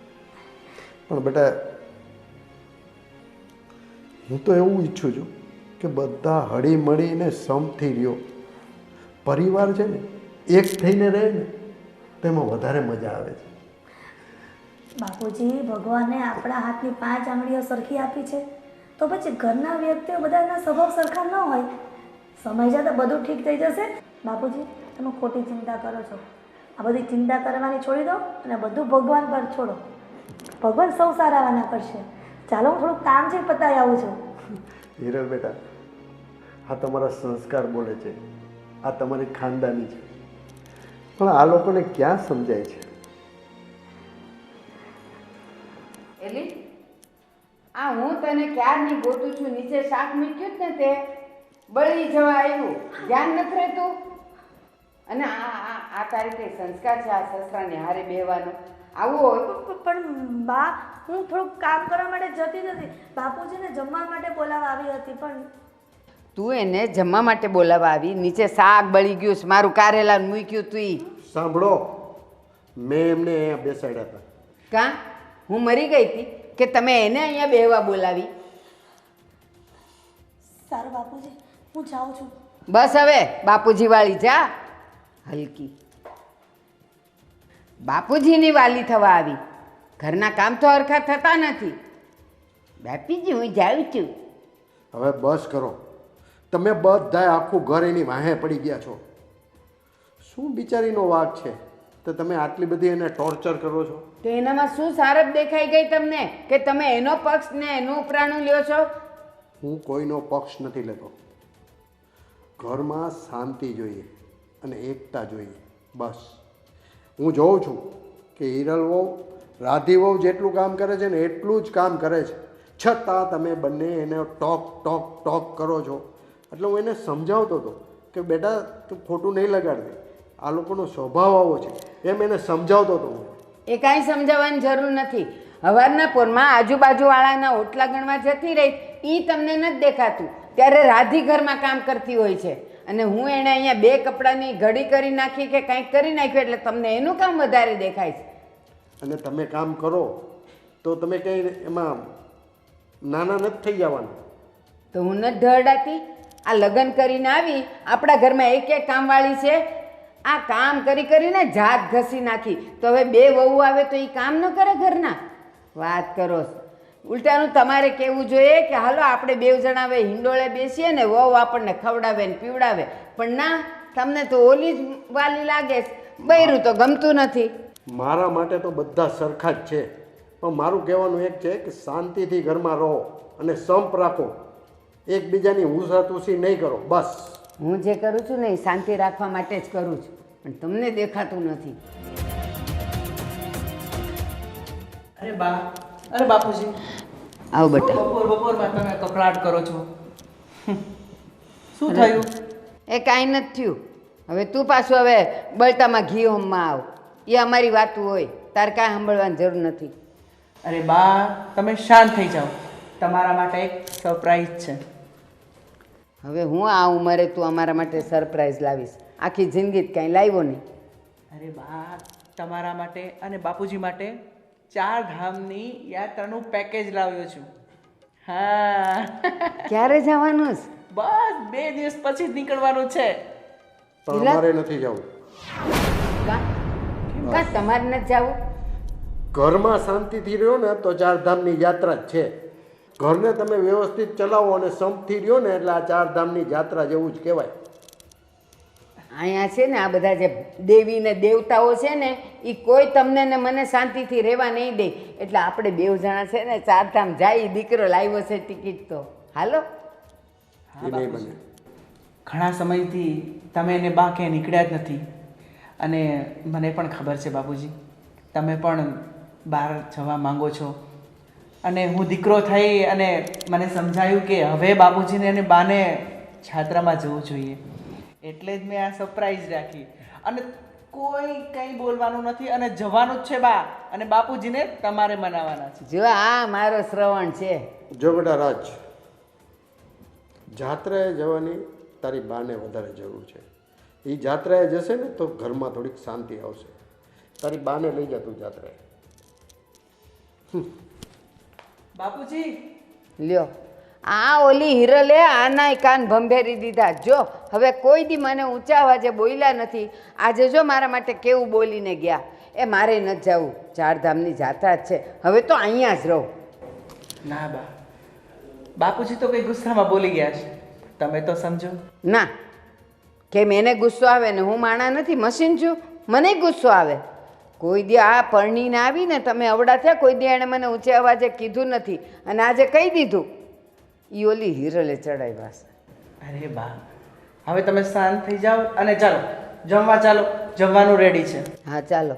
પણ બેટા, હું તો એવું ઈચ્છું છું કે બધા હળી મળીને સમથી રહ્યો. પરિવાર છે ને એક થઈને રહે ને તેમાં વધારે મજા આવે છે. બાપુજી, ભગવાને આપણા હાથની 5 આંગળીઓ સરખી આપી છે, તો પછી ઘરના વ્યક્તિઓ બધાના સ્વભાવ સરખા ન હોય. સમય જતાં બધું ઠીક થઈ જશે. બાપુજી, તમે ખોટી ચિંતા કરો છો. આ બધી ચિંતા કરવાની છોડી દો અને બધું ભગવાન પર છોડો. ભગવાન સૌ સારાવાના કરશે. ચાલો, હું થોડુંક કામ છે, પતાવી આવું છું. હિરલ બેટા, આ તમારા સંસ્કાર બોલે છે, આ તમારી ખાનદાની છે, પણ આ લોકોને ક્યાં સમજાય છે? એલી, આ હું તને ક્યારની ગોતું છું, નીચે શાક મૂક્યું જ ને તે બળી જવા આવ્યું, ધ્યાન નથી રહેતું. અને આ તારી કઈ સંસ્કાર છે આ સસરાને હારે બેહવાનો? આવું હોય? પણ બા, હું થોડુંક કામ કરવા માટે જતી નથી. બાપુજીને જમવા માટે બોલાવવા આવી હતી. પણ તું એને જમવા માટે બોલાવવા આવી, નીચે શાક બળી ગયું છે, મારું કારેલા મૂક્યું તું ઈ. સાંભળો, મેં એમને અહીંયા બેસાડ્યા હતા. કાં હું મરી ગઈ હતી કે તમે એને અહીંયા બેહવા બોલાવી? સારું બાપુજી, હું જાઉં છું. બસ હવે બાપુજી વાળી જા. હલકી બાપુજીની વાલી થવા આવી. ઘરના કામ તો હરખા થતા નથી. બાપીજી, હું જાઉં છું. હવે બસ કરો. તમે બધાય આખું ઘર એની વાહે પડી ગયા છો. શું બિચારીનો વાંક છે તો તમે આટલી બધી એને ટોર્ચર કરો છો? તો એનામાં શું સારપ દેખાઈ ગઈ તમને કે તમે એનો પક્ષ ને એનું ઉપરાણું લ્યો છો? હું કોઈનો પક્ષ નથી લેતો. ઘરમાં શાંતિ જોઈએ અને એકતા જોઈએ, બસ. હું જોઉં છું કે હિરલ વહુ રાધી વહુ જેટલું કામ કરે છે ને એટલું જ કામ કરે છે, છતાં તમે બંને એને ટોક ટોક ટોક કરો છો. એટલે હું એને સમજાવતો હતો કે બેટા, તું ખોટું નહીં લગાડતી, આ લોકોનો સ્વભાવ આવો છે, એમ એને સમજાવતો હતો હું. એ કાંઈ સમજાવવાની જરૂર નથી. હવારના પોરમાં આજુબાજુવાળાના ઓટલા ગણવા જતી રહી, એ તમને નથી દેખાતું. ત્યારે રાધી ઘરમાં કામ કરતી હોય છે અને હું એણે અહીંયા 2 કપડાની ઘડી કરી નાખી કે કંઈક કરી નાખ્યું એટલે તમને એનું કામ વધારે દેખાય છે. અને તમે કામ કરો તો તમે કંઈ એમાં નાના નથી થઈ જવાના. તો હું નથી ઢળડાતી? આ લગ્ન કરીને આવી, આપણા ઘરમાં એક કામવાળી છે, આ કામ કરી કરીને જાત ઘસી નાખી. તો હવે 2 વહુ આવે તો એ કામ ન કરે ઘરના? વાત કરો. ઉલટાનું તમારે કહેવું જોઈએ કે હાલો આપણે 2 જણા હવે હિંડોળે બેસીએ ને વહુ આપણને ખવડાવે ને પીવડાવે. પણ ના, તમને તો ઓલી જ વાલી લાગે છે, બૈરું તો ગમતું નથી. મારા માટે તો બધા સરખા જ છે, પણ મારું કહેવાનું એક છે કે શાંતિથી ઘરમાં રહો અને સંપ રાખો, એકબીજાની હુંસાતુસી નહીં કરો, બસ. હું જે કરું છું ને એ શાંતિ રાખવા માટે જ કરું છું, પણ તમને દેખાતું નથી. અરે બા, અરે બાપુજી, આવો બેટા. બપોરમાં તમે કકળાટ કરો છો. શું થયું? એ કાંઈ નથી થયું. હવે તું પાછું હવે બળતામાં ઘી હોમમાં આવ. એ અમારી વાતું હોય, તારે કાંઈ સાંભળવાની જરૂર નથી. અરે બા, તમે શાંત થઈ જાઓ. તમારા માટે એક સરપ્રાઈઝ છે. હવે હું આ ઉંમરે તું અમારા માટે સરપ્રાઈઝ લાવીશ? આખી જિંદગી જ કાંઈ લાવ્યો નહીં. અરે બા, તમારા માટે અને બાપુજી માટે 4 ધામની યાત્રાનું પેકેજ લાવ્યો છું. હા. ક્યારે જવાનું છે? બસ 2 દિવસ પછી જ નીકળવાનું છે. પણ અમારે નથી જવું. કાં તમારે નથી જવું? ઘરમાં શાંતિથી રહ્યો ને તો 4 ધામની યાત્રા જ છે. ઘરને તમે વ્યવસ્થિત ચલાવો અને સંપથી રહ્યો ને એટલે આ 4 ધામની યાત્રા જેવું જ કહેવાય. અહીંયા છે ને આ બધા જે દેવી ને દેવતાઓ છે ને એ કોઈ તમને ને મને શાંતિથી રહેવા નહીં દે. એટલે આપણે 2 જણા છે ને 4 ધામ જાય. દીકરો લાવ્યો છે ટિકિટ તો હાલો. એ નહીં બને. ઘણા સમયથી તમે એને બા ક્યાંય નીકળ્યા જ નથી અને મને પણ ખબર છે બાપુજી, તમે પણ બહાર જવા માંગો છો. અને હું દીકરો થઈ અને મને સમજાયું કે હવે બાપુજીને અને બાને યાત્રામાં જવું જોઈએ, એટલે જ મેં આ સરપ્રાઈઝ રાખી. અને કોઈ કંઈ બોલવાનું નથી અને જવાનું જ છે બા, અને બાપુજીને તમારે મનાવવાના છે. જો આ મારો શ્રવણ છે. જો બેટા રાજ, જાત્રાએ જવાની તારી બાને વધારે જરૂર છે. એ જાત્રાએ જશે ને તો ઘરમાં થોડીક શાંતિ આવશે. તારી બાને લઈ જા તું જાત્રાએ. બાપુજી, લ્યો આ ઓલી હિરલે આનાય કાન ભંભેરી દીધા. જો હવે કોઈ દી મને ઊંચા અવાજે બોલ્યા નથી. આજે જો મારા માટે કેવું બોલીને ગયા. એ મારે નથી જવું. 4 ધામની જાત્રા જ છે. હવે તો અહીંયા જ રહું. ના બા, બાપુજી તો કઈ ગુસ્સામાં બોલી ગયા છે, તમે તો સમજો. ના, કેમ એને ગુસ્સો આવે ને? હું માણા નથી, મશીન છું. મને ગુસ્સો આવે. કોઈ દી આ પરણીને આવીને તમે અવડા થયા, કોઈ દી એણે મને ઊંચે અવાજે કીધું નથી અને આજે કહી દીધું. એ ઓલી હિરલે ચડાવ્યા છે. અરે બા, હવે તમે શાંત થઈ જાઓ અને ચાલો જમવા ચાલો. જમવાનું રેડી છે. હા ચાલો.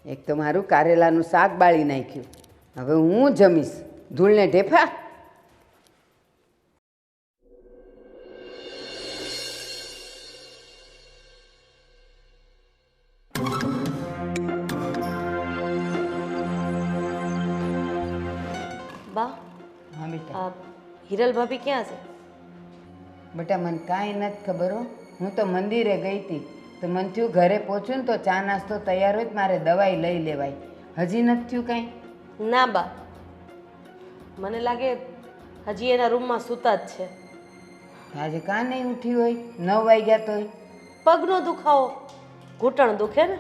એક તો મારું કારેલાનું શાક બાળી નાખ્યું. હવે હું જમીશ. ધૂળને ઢેફા. બા, હા બેટા. આ હિરલ ભાભી ક્યાં છે? બેટા મને કાંઈ નથી ખબર હો. હું તો મંદિરે ગઈ હતી તો મને થયું ઘરે પહોંચું ને તો ચા નાસ્તો તૈયાર હોય તો મારે દવાઈ લઈ લેવાય. હજી નથી થયું કાંઈ? ના બા, મને લાગે હજી એના રૂમમાં સૂતા જ છે. આજે કાં નહીં ઉઠી હોય? 9 વાગ્યા તોય. પગનો દુખાવો, ઘૂંટણ દુખે ને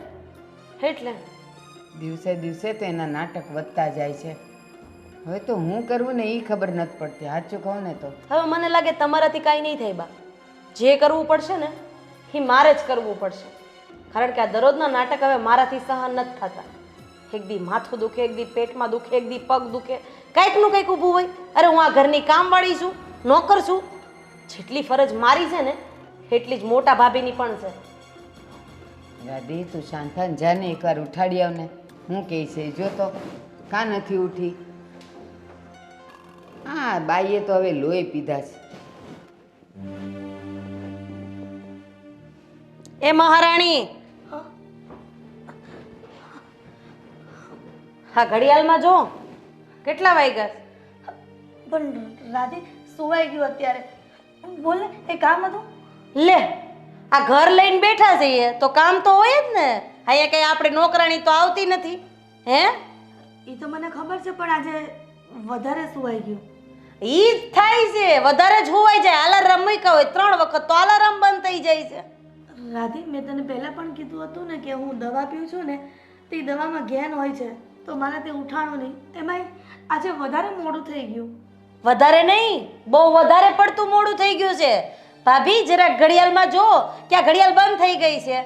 એટલે. દિવસે દિવસે તો એના નાટક વધતા જાય છે. હવે તો હું કરવું ને એ ખબર નથી પડતી. સાચું કહું ને તો હવે મને લાગે તમારાથી કાંઈ નહીં થાય બા. જે કરવું પડશે ને એ મારે જ કરવું પડશે, કારણ કે આ દરરોજના નાટક હવે મારાથી સહન નથી થતા. એક દી માથું દુખે, એક દી પેટમાં દુખે, એક દી પગ દુખે, કંઈકનું કંઈક ઊભું હોય. અરે હું આ ઘરની કામવાળી છું, નોકર છું. જેટલી ફરજ મારી છે ને એટલી જ મોટા ભાભીની પણ છે. દાદી તું શાંત થા ને જાને એકવાર ઉઠાડી આવ ને. હું કહે છે જો તો કાં નથી ઉઠી. હા બાઈએ તો હવે લોહી પીધા છે. એ મહારાણી, હા ઘડિયાળમાં જો કેટલા વાગ્યા? પણ રાધી સુવાઈ ગયું અત્યારે. બોલ ને, એ કામ હતું. લે, આ ઘર લઈને બેઠા છીએ તો કામ તો હોય જ ને. અહીંયા કઈ આપણે નોકરાણી તો આવતી નથી હે? એ તો મને ખબર છે, પણ આજે વધારે સુવાઈ ગયું. ઈ જ થાય છે, વધારે જ હોવાઈ જાય. અલાર્મ મૂક્યા હોય 3 વખત તો અલાર્મ બંધ થઈ જાય છે. રાધી, મેં તને પહેલાં પણ કીધું હતું ને કે હું દવા પીઉં છું ને તે દવામાં ઘેન હોય છે, તો મને તે ઉઠાણું નહીં. એમાંય આજે વધારે મોડું થઈ ગયું. વધારે નહીં, બહુ વધારે પડતું મોડું થઈ ગયું છે. ભાભી જરાક ઘડિયાળમાં જો કે આ ઘડિયાળ બંધ થઈ ગઈ છે.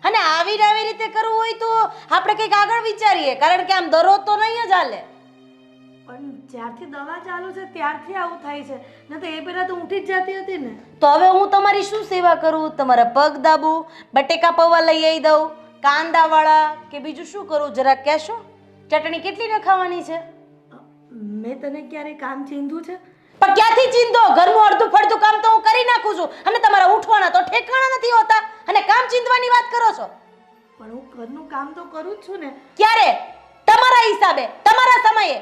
અને આવી રીતે કરવું હોય તો આપણે કંઈક આગળ વિચારીએ, કારણ કે આમ દરરોજ તો નહીં જ હાલે. પણ જ્યારથી દવા ચાલુ છે ત્યારથી આવું થાય છે ને તો એ પહેલાં તો ઉઠી જ જતી હતી ને. તો હવે હું તમારી શું સેવા કરું? તમારા પગ દાબું, બટેકા પૌવા લઈ આવી દઉં, કાંદાવાળા કે બીજું શું કરું જરાક કહેશો? ચટણી કેટલી ને ખાવાની છે? મેં તને ક્યારે કામ ચીંધું છે? પણ ક્યાંથી ચીંધો? ઘરનું અડધું ફડધું કામ તો હું કરી નાખું છું અને તમારા ઉઠવાના તો ઠેકાણા નથી હોતા અને કામ ચીંધવાની વાત કરો છો. પણ હું ઘરનું કામ તો કરું જ છું ને. ક્યારે? તમારા હિસાબે, તમારા સમયે.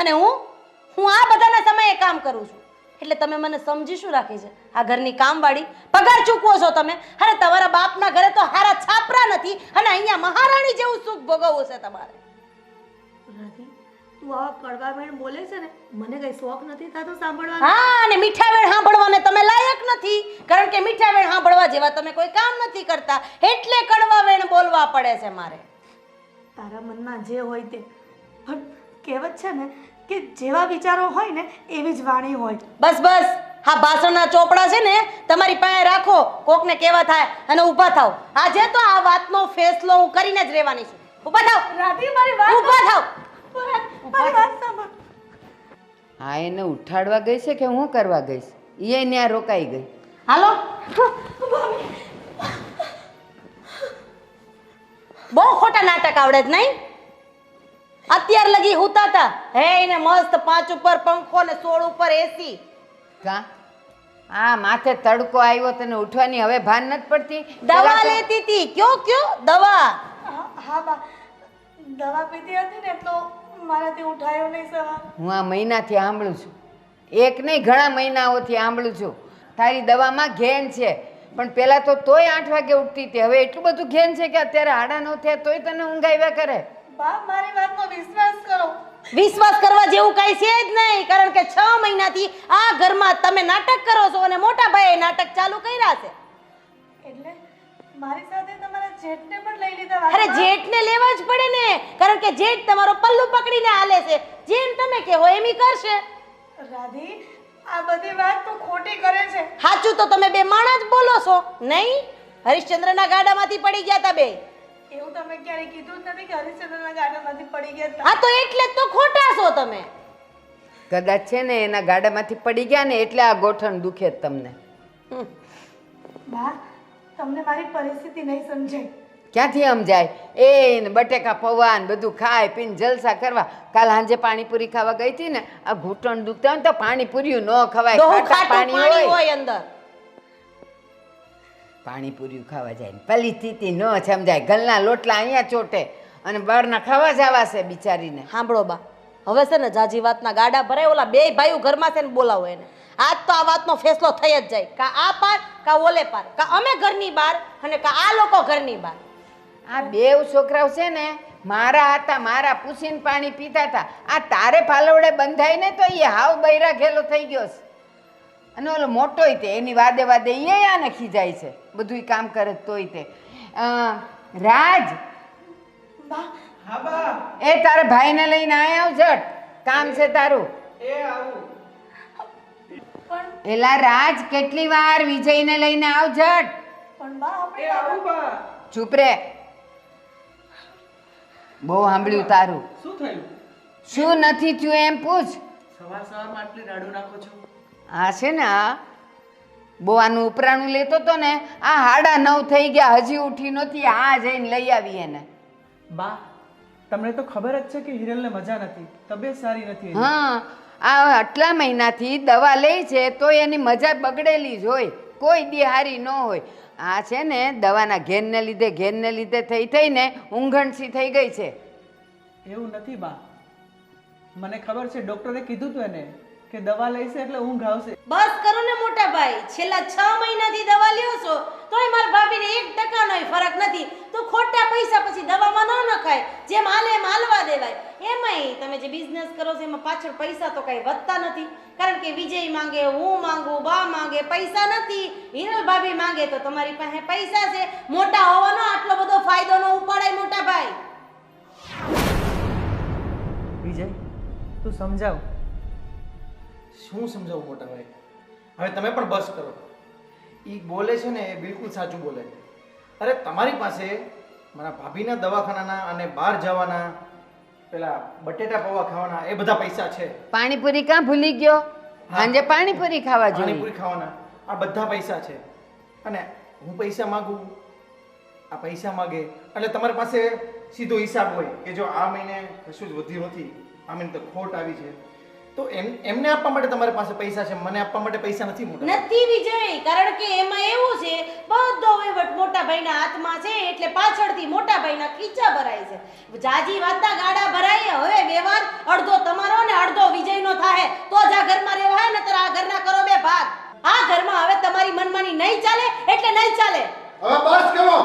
અને હું આ બધાના સમયે કામ કરું છું. એટલે તમે મને સમજી શું રાખી છે? આ ઘરની કામવાળી પગાર ચૂકવો છો તમે અને તમારા બાપના ઘરે તો હારા છાપરા નથી અને અહીંયા મહારાણી જેવું સુખ ભોગવવું છે તમારે. રાધી, તું આવા કડવા વેણ બોલે છે ને, મને કઈ શોખ નથી થતો સાંભળવાનો. હા, અને મીઠા વેણ સાંભળવાને તમે લાયક નથી કારણ કે મીઠા વેણ સાંભળવા જેવા તમે કોઈ કામ નથી કરતા એટલે કડવા વેણ બોલવા પડે છે મારે. તારા મનમાં જે હોય તે, પણ કહેવત છે ને કે જેવા વિચારો હોય ને એવી જ વાણી હોય. બસ બસ, હા ભાષણના ચોપડા છે ને તમારી પાસે રાખો, કોકને કેવા થાય અને ઊભા થાવ. આજે તો આ વાતનો ફેસલો હું કરીને જ રહેવાની છું. ઊભા થાવ રાધી, મારી વાત ઊભા થાવ. મારી વાત સાંભળ. હા, એને ઉઠાડવા ગઈ છે કે હું કરવા ગઈશ? એ ત્યાં રોકાઈ ગઈ. હાલો. બહુ ખોટા નાટક આવડે જ નહીં? અત્યાર લગી હુતા હતા હે એને મસ્ત 5 ઉપર પંખો ને 16 ઉપર એસી. કા આ માથે તડકો આવ્યો તને ઉઠવાની હવે ભાન નથી પડતી? દવા લેતી હતી. કયો દવા? હા બા, દવા પીધી હતી ને તો મારાથી ઉઠાયો નહીં સવાર. હું આ મહિનાથી સાંભળું છું, એક નહીં ઘણા મહિનાઓથી સાંભળું છું તારી દવામાં ઘેન છે. પણ પહેલાં તો તોય 8 વાગે ઉઠતી હતી, હવે એટલું બધું ઘેન છે કે અત્યારે 9:30 થયા તોય તને ઊંઘ આવ્યા કરે. બા, મારી વાતનો વિશ્વાસ કરો. વિશ્વાસ કરવા જેવું કઈ છે જ નહીં કારણ કે 6 મહિનાથી આ ઘરમાં તમે નાટક કરો છો અને મોટા ભાઈએ નાટક ચાલુ કર્યા છે. એટલે મારી સાથે તમારા જેઠને પણ લઈ લીધા. અરે જેઠને લેવા જ પડે ને કારણ કે જેઠ તમારો પલ્લુ પકડીને હાલે છે. જેમ તમે કહો એમ ઈ કરશે. રાધી, આ બધી વાત તો ખોટી કરે છે. સાચું તો તમે બે માણા જ બોલો છો નહીં? હરિશ્ચંદ્રના ગાડામાંથી પડી ગયા તા બે. એવું તમે ક્યારે કીધું જ નથી કે હરિશ્ચંદ્રના ગાડામાંથી પડી ગયા હતા. હા તો એટલે જ તો ખોટા છો તમે. કદાચ છે ને એના ગાડામાંથી પડી ગયા ને એટલે આ ગોઠણ દુખે જ તમને. બા, તમને મારી પરિસ્થિતિ નહીં સમજાય. ક્યાંથી સમજાય? એ બટેકા પૌવા ને બધું ખાય પીને જલસા કરવા. કાલ સાંજે પાણીપુરી ખાવા ગઈ હતી ને, આ ઘૂંટણ દુખતા હોય તો પાણીપુરી ન ખવાય, ખાટા પાણી હોય અંદર. પાણીપુરી ખાવા જાય ને પેલી સ્થિતિ ન સમજાય. ગલના લોટલા અહીંયા ચોટે અને બહારના ખાવા જવા છે બિચારીને. સાંભળો બા, હવે છે ને જાજી વાતના ગાડા ભરાય. ઓલા બે ભાઈઓ ઘરમાં છે ને બોલાવો એને. આજ તો આ વાતનો ફેસલો થઈ જ જાય. કા આ પાર કા ઓલે પાર, કા અમે ઘરની બહાર અને કા આ લોકો ઘરની બહાર. આ બેવ છોકરાઓ છે ને મારા હતા, મારા પૂછીને પાણી પીતા હતા. આ તારે પાલવડે બંધાય ને તો એ હાવ બૈરા ઘેલો થઈ ગયો છે. અને ઓલો મોટોય તે એની વાદે વાદે એ આને ખીજાય છે, બધું કામ કરે તોય તે. રાજ, બા, હા બા, એ તારા ભાઈને લઈને આય આવ ઝટ, કામ છે તારું. એ આવું. પણ એલા રાજ, કેટલી વાર વિજયને લઈને આવ ઝટ. પણ બા, આપણે એ આવું બા. ચૂપ રે, બહુ સાંભળ્યું તારું. શું થયું? શું નથી થયું એમ પૂછ. સવારમાં આટલી રાડું નાખો છો? આ છે ને આ બહુ આનું ઉપરાણું લેતો તો ને, આ 9:30 થઈ ગયા હજી ઉઠી નથી. આ જઈને લઈ આવી એને. બા, તમને તો ખબર જ છે કે હિરલને મજા નથી, તબિયત સારી નથી. હા, આ આટલા મહિનાથી દવા લે છે તો એની મજા બગડેલી જ હોય, કોઈ દી હારી ન હોય. આ છે ને દવાના ઘેનને લીધે થઈને ઊંઘણસી થઈ ગઈ છે. એવું નથી બા, મને ખબર છે ડોક્ટરે કીધું તું એને કે દવા લઈશે એટલે ઊંઘ આવશે. બસ કરો ને મોટા ભાઈ, છેલ્લા 6 મહિનાથી દવા લ્યો છો તોય મારા ભાભીને 1% નોય ફરક નથી. તો ખોટા પૈસા પછી દવામાં ન નખાય, જેમ હાલે એમ હાલવા દેવાય. એમાંય તમે જે બિઝનેસ કરો છો એમાં પાછળ પૈસા તો કઈ વધતા નથી કારણ કે વિજય માંગે, હું માંગુ, બા માંગે, પૈસા નથી. હિરલ ભાભી માંગે તો તમારી પાસે પૈસા છે. મોટા હોવાનો આટલો બધો ફાયદો ન ઉપાડાય મોટા ભાઈ. વિજય, તું સમજાવ. શું સમજાવું મોટા ભાઈ? હવે તમે પણ બસ કરો. એ બોલે છે ને એ બિલકુલ સાચું બોલે. અરે તમારી પાસે મારા ભાભીના દવાખાનાના અને બહાર જવાના પેલા બટેટા પૌવા ખાવાના એ બધા પૈસા છે. પાણીપુરી કાં ભૂલી ગયો? સાંજે પાણીપુરી ખાવા જોઈએ. પાણીપુરી ખાવાના આ બધા પૈસા છે. અને હું પૈસા માંગુ, આ પૈસા માગે એટલે તમારી પાસે સીધો હિસાબ હોય કે જો આ મહિને કશું જ વધ્યું નથી, આ મહિને તો ખોટ આવી છે, તો એમને આપવા માટે તમારી પાસે પૈસા છે, મને આપવા માટે પૈસા નથી. મોટા નથી વિજય, કારણ કે એમાં એવું છે બધો વહીવટ મોટા ભાઈના હાથમાં છે, એટલે પાછળથી મોટા ભાઈના ખીચા ભરાય છે. જાજી વાતના ગાડા ભરાય. હવે વ્યવહાર અડધો તમારો ને અડધો વિજયનો થાય તો જ આ ઘરમાં રહેવાય, નતર આ ઘરના કરો બે ભાગ. આ ઘરમાં હવે તમારી મનમાની નહીં ચાલે એટલે નહીં ચાલે. હવે બસ કરો.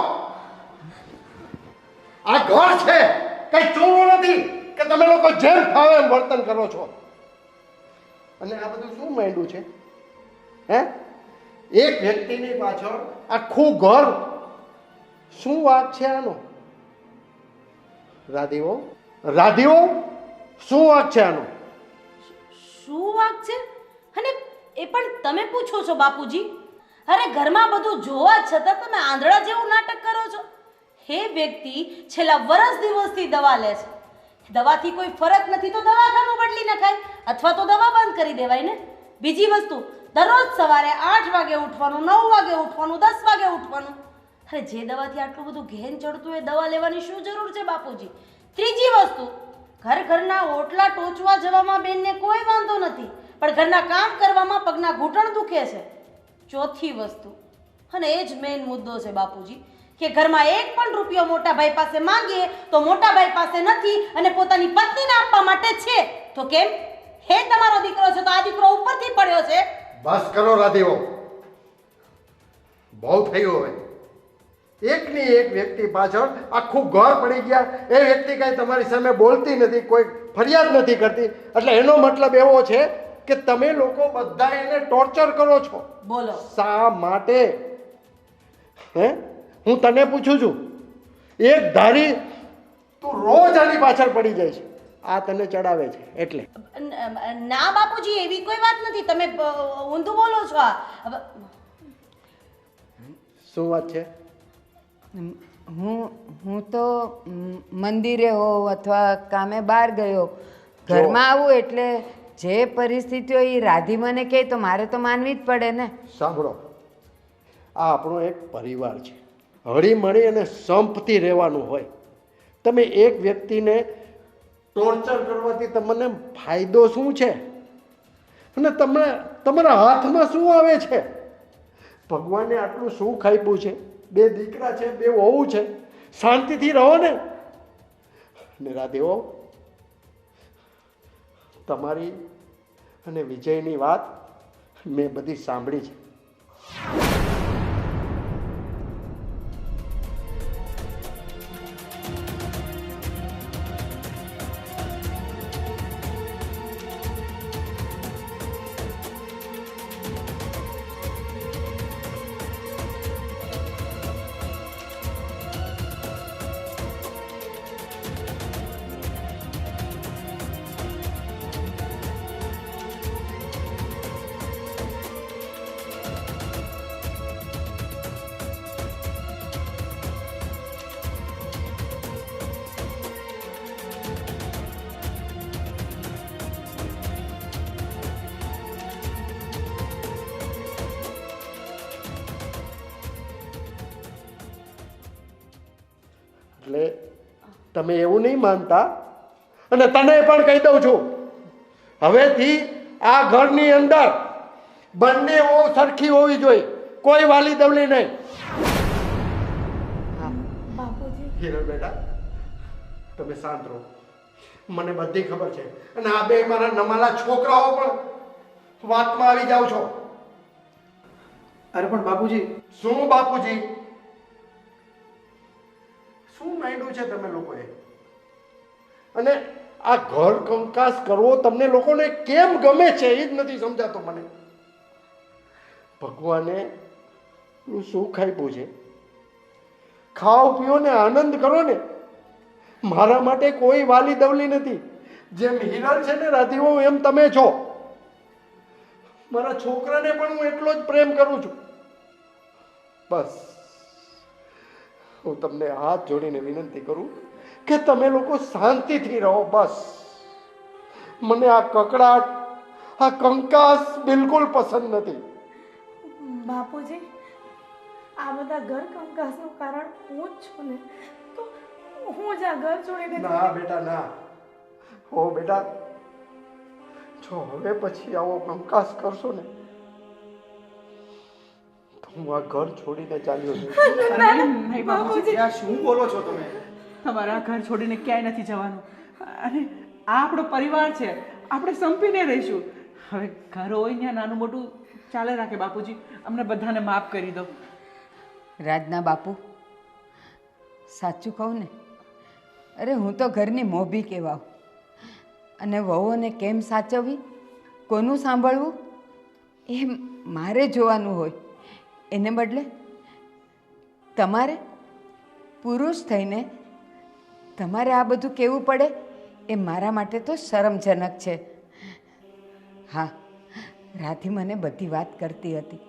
આ ઘર છે, કઈ ચોરું નથી કે તમે લોકો જેમ ફાવે એમ વર્તન કરો છો. અને આ બધું શું માંડ્યું છે? હે, એક વ્યક્તિની પાછળ આખું ઘર. શું વાત છે આનો? રાધીઓ, રાધીઓ, શું વાત છે આનો? શું વાત છે? અને એ પણ તમે પૂછો છો બાપુજી? અરે ઘરમાં બધું જોવા છતાં તમે આંધળા જેવું નાટક કરો છો. હે વ્યક્તિ છેલ્લા વર્ષ દિવસથી દવા લે છે. દવાથી કોઈ ફરક નથી તો દવાખાનું બદલી નખાય અથવા તો દવા બંધ કરી દેવાય ને. બીજી વસ્તુ, દરરોજ સવારે 8 વાગે ઉઠવાનું, 9 વાગે ઉઠવાનું, 10 વાગે ઉઠવાનું. અરે જે દવાથી આટલું બધું ઘેન ચડતું એ દવા લેવાની શું જરૂર છે બાપુજી? ત્રીજી વસ્તુ, ઘરના ઓટલા ટોચવા જવામાં બેનને કોઈ વાંધો નથી, પણ ઘરના કામ કરવામાં પગના ઘૂંટણ દુખે છે. ચોથી વસ્તુ, અને એ જ મેઇન મુદ્દો છે બાપુજી, કે ઘરમાં એક પણ રૂપિયો મોટા ભાઈ પાસે માંગીએ તો મોટા ભાઈ પાસે નથી અને પોતાની પત્નીને આપવા માટે છે. તો કેમ? હે તમારો દીકરો છે તો આ દીકરો ઉપરથી પડ્યો છે. બસ કરો રાધીઓ, બહુ થયું. હવે એકની એક વ્યક્તિ પાછળ આખું ઘર પડી ગયા. એ વ્યક્તિ કઈ તમારી સામે બોલતી નથી, કોઈ ફરિયાદ નથી કરતી, એટલે એનો મતલબ એવો છે કે તમે લોકો બધા એને ટોર્ચર કરો છો. બોલો. શા માટે? હે, હું તને પૂછું છું. એક ધારી તું રોજ આની પાછળ પડી જાય છે, આ તને ચડાવે છે એટલે. ના બાપુજી, એવી કોઈ વાત નથી. તમે ઊંધું બોલો છો. શું વાત છે? હું તો મંદિરે હોઉં અથવા કામે બહાર ગયો, ઘરમાં આવું એટલે જે પરિસ્થિતિ હોય એ રાધી મને કહે તો મારે તો માનવી જ પડે ને. સાંભળો, આ આપણો એક પરિવાર છે, હળી મળી અને સંપથી રહેવાનું હોય. તમે એક વ્યક્તિને ટોર્ચર કરવાથી તમને ફાયદો શું છે? અને તમને તમારા હાથમાં શું આવે છે? ભગવાને આટલું સુખ આપ્યું છે, 2 દીકરા છે, 2 વહુ છે, શાંતિથી રહો ને. ને રાધેઓ, તમારી અને વિજયની વાત મેં બધી સાંભળી છે. એટલે તમે એવું નહીં માનતા, અને તને પણ કહી દઉં છું, હવેથી આ ઘરની અંદર બંને વહુ સરખી હોવી જોઈએ, કોઈ વાલી દવલી નહીં. બાપુજી, હિરલ બેટા, તમે શાંત રહો. મને બધી ખબર છે, અને આ બે મારા નમાલા છોકરાઓ પણ વાતમાં આવી જાવ છો. અરે પણ બાપુજી, શું બાપુજી? શું માંડ્યું છે તમે લોકોએ? અને આ ઘર કંકાસ કરવો તમને લોકોને કેમ ગમે છે એ જ નથી સમજાતો મને. ભગવાને સુખ આપ્યું છે, ખાઓ પીઓ ને આનંદ કરો ને. મારા માટે કોઈ વાલી દવલી નથી. જેમ હિરલ છે ને રાધીઓ, એમ તમે છો. મારા છોકરાને પણ હું એટલો જ પ્રેમ કરું છું. બસ હું તમને હાથ જોડીને વિનંતી કરું કે તમે લોકો શાંતિથી રહો બસ. મને આ કકડાટ, આ કંકાસ બિલકુલ પસંદ નથી. બાપુજી, આ બધા ઘર કંકાસનું કારણ હું જ છું ને, તો હું જ આ ઘર છોડીને ના બેટા ના. ઓ બેટા, જો હવે પછી આવો કંકાસ કરશો ને તો હું આ ઘર છોડીને ચાલ્યો જઈશ. નહીં બાપુજી, આ શું બોલો છો તમે? તમારા ઘર છોડીને ક્યાંય નથી જવાનું. અને આ આપણો પરિવાર છે, આપણે સંપીને રહીશું. હવે ઘર હોય ત્યાં નાનું મોટું ચાલે રાખે બાપુજી. અમને બધાને માફ કરી દો. રાજના બાપુ, સાચું કહું ને, અરે હું તો ઘરની મોભી કહેવાઉં. અને વહુઓને કેમ સાચવવી, કોનું સાંભળવું, એ મારે જોવાનું હોય. એને બદલે તમારે પુરુષ થઈને તમારે આ બધું કહેવું પડે, એ મારા માટે તો શરમજનક છે. હા, રાધી મને બધી વાત કરતી હતી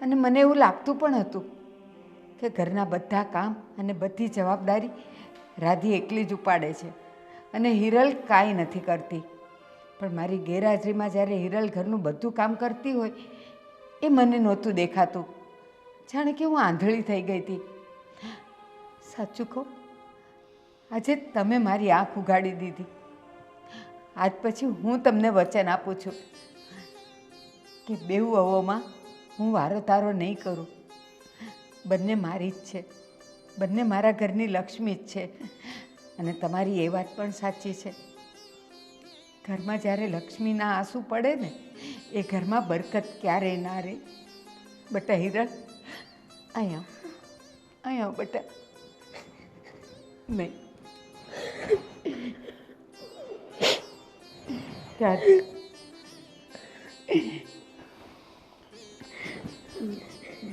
અને મને એવું લાગતું પણ હતું કે ઘરના બધા કામ અને બધી જવાબદારી રાધી એકલી જ ઉપાડે છે અને હિરલ કાંઈ નથી કરતી. પણ મારી ગેરહાજરીમાં જ્યારે હિરલ ઘરનું બધું કામ કરતી હોય એ મને નહોતું દેખાતું. જાણે કે હું આંધળી થઈ ગઈ હતી. સાચું કહું, આજે તમે મારી આંખ ઉઘાડી દીધી. આજ પછી હું તમને વચન આપું છું કે બેઉ વહુઓમાં હું વારો તારો નહીં કરું. બંને મારી જ છે, બંને મારા ઘરની લક્ષ્મી જ છે. અને તમારી એ વાત પણ સાચી છે, ઘરમાં જ્યારે લક્ષ્મીના આંસુ પડે ને એ ઘરમાં બરકત ક્યારેય ના રહે. બેટા હિરલ, અહીંયા અહીંયા બેટા. નહીં ત્યારે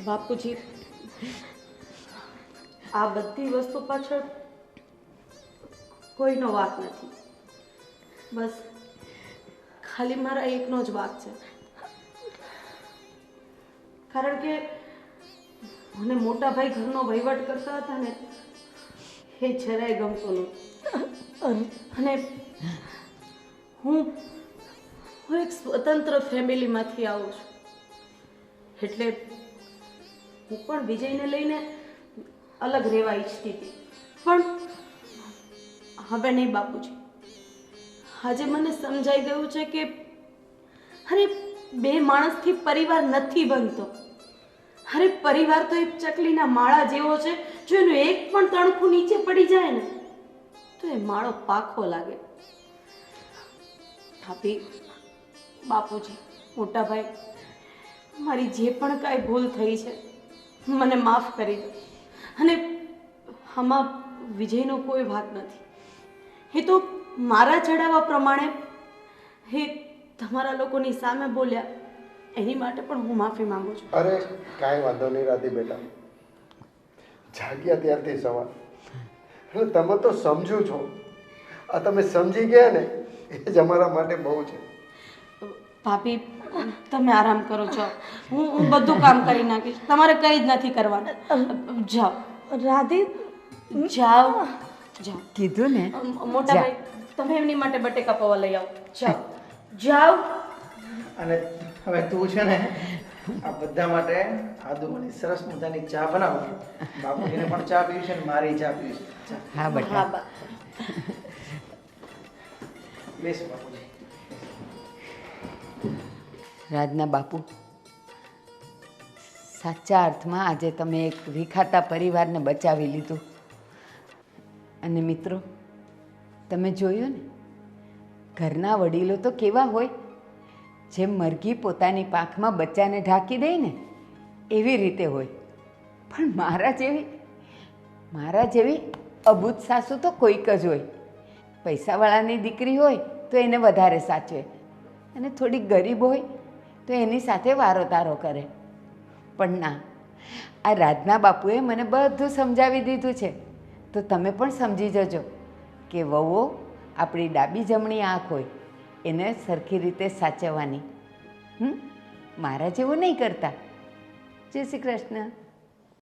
બાપુજી, આ બધી વસ્તુ પાછળ કોઈનો વાંક નથી. બસ ખાલી મારા એકનો જ વાંક છે. કારણ કે મને મોટા ભાઈ ઘરનો વહીવટ કરતા હતા ને, એ જરાય ગમતું નહોતું. અને હું એક સ્વતંત્ર ફેમિલીમાંથી આવું છું, એટલે હું પણ વિજયને લઈને અલગ રહેવા ઈચ્છતી હતી. પણ હવે નહીં બાપુજી, આજે મને સમજાઈ ગયું છે કે અરે બે માણસથી પરિવાર નથી બનતો. અરે પરિવાર તો એક ચકલીના માળા જેવો છે, જો એનું એક પણ તણખું નીચે પડી જાય ને તો એ માળો પાખો લાગે. ભાભી, બાપુજી, મોટા ભાઈ, મારી જે પણ કાંઈ ભૂલ થઈ છે મને માફ કરી દો. અને આમાં વિજયનો કોઈ ભાગ નથી. એ તો મારા ચડાવવા પ્રમાણે એ તમારા લોકોની સામે બોલ્યા, એની માટે પણ હું માફી માંગુ છું. અરે કાંઈ વાંધો નહીં રાધી બેટા, જાગ્યા ત્યારથી સવાર. એટલે તમે તો સમજો છો, આ તમે સમજી ગયા ને એ જ અમારા માટે બહુ છે. ભાભી, તમે આરામ કરો છો, હું બધું કામ કરી નાખીશ. તમારે કંઈ જ નથી કરવાનું. જાઓ રાધી, જાઓ જાઓ. કીધું ને. મોટા ભાઈ, તમે એમની માટે બટેકા પૌવા લઈ આવો. જાઓ જાઓ. અને હવે તું છે ને આ બધા માટે આદુની સરસ મજાની ચા બનાવો. બાપુજીને પણ ચા પીવી છે ને મારી ચા પીવી છે. ચા. હા હા બેટા. બા. બેસ બાપુજી. રાજના બાપુ, સાચા અર્થમાં આજે તમે એક વિખાતા પરિવારને બચાવી લીધું. અને મિત્રો, તમે જોયું ને, ઘરના વડીલો તો કેવા હોય, જેમ મરઘી પોતાની પાંખમાં બચ્ચાને ઢાંકી દે ને એવી રીતે હોય. પણ મારા જેવી અબૂત સાસુ તો કોઈક જ હોય. પૈસાવાળાની દીકરી હોય તો એને વધારે સાચવે, અને થોડીક ગરીબ હોય તો એની સાથે વારો તારો કરે. પણ ના, આ રાજના બાપુએ મને બધું સમજાવી દીધું છે. તો તમે પણ સમજી જજો કે વહુઓ આપણી ડાબી જમણી આંખ હોય, એને સરખી રીતે સાચવવાની. મારા જેવું નહીં કરતા. જય શ્રી કૃષ્ણ.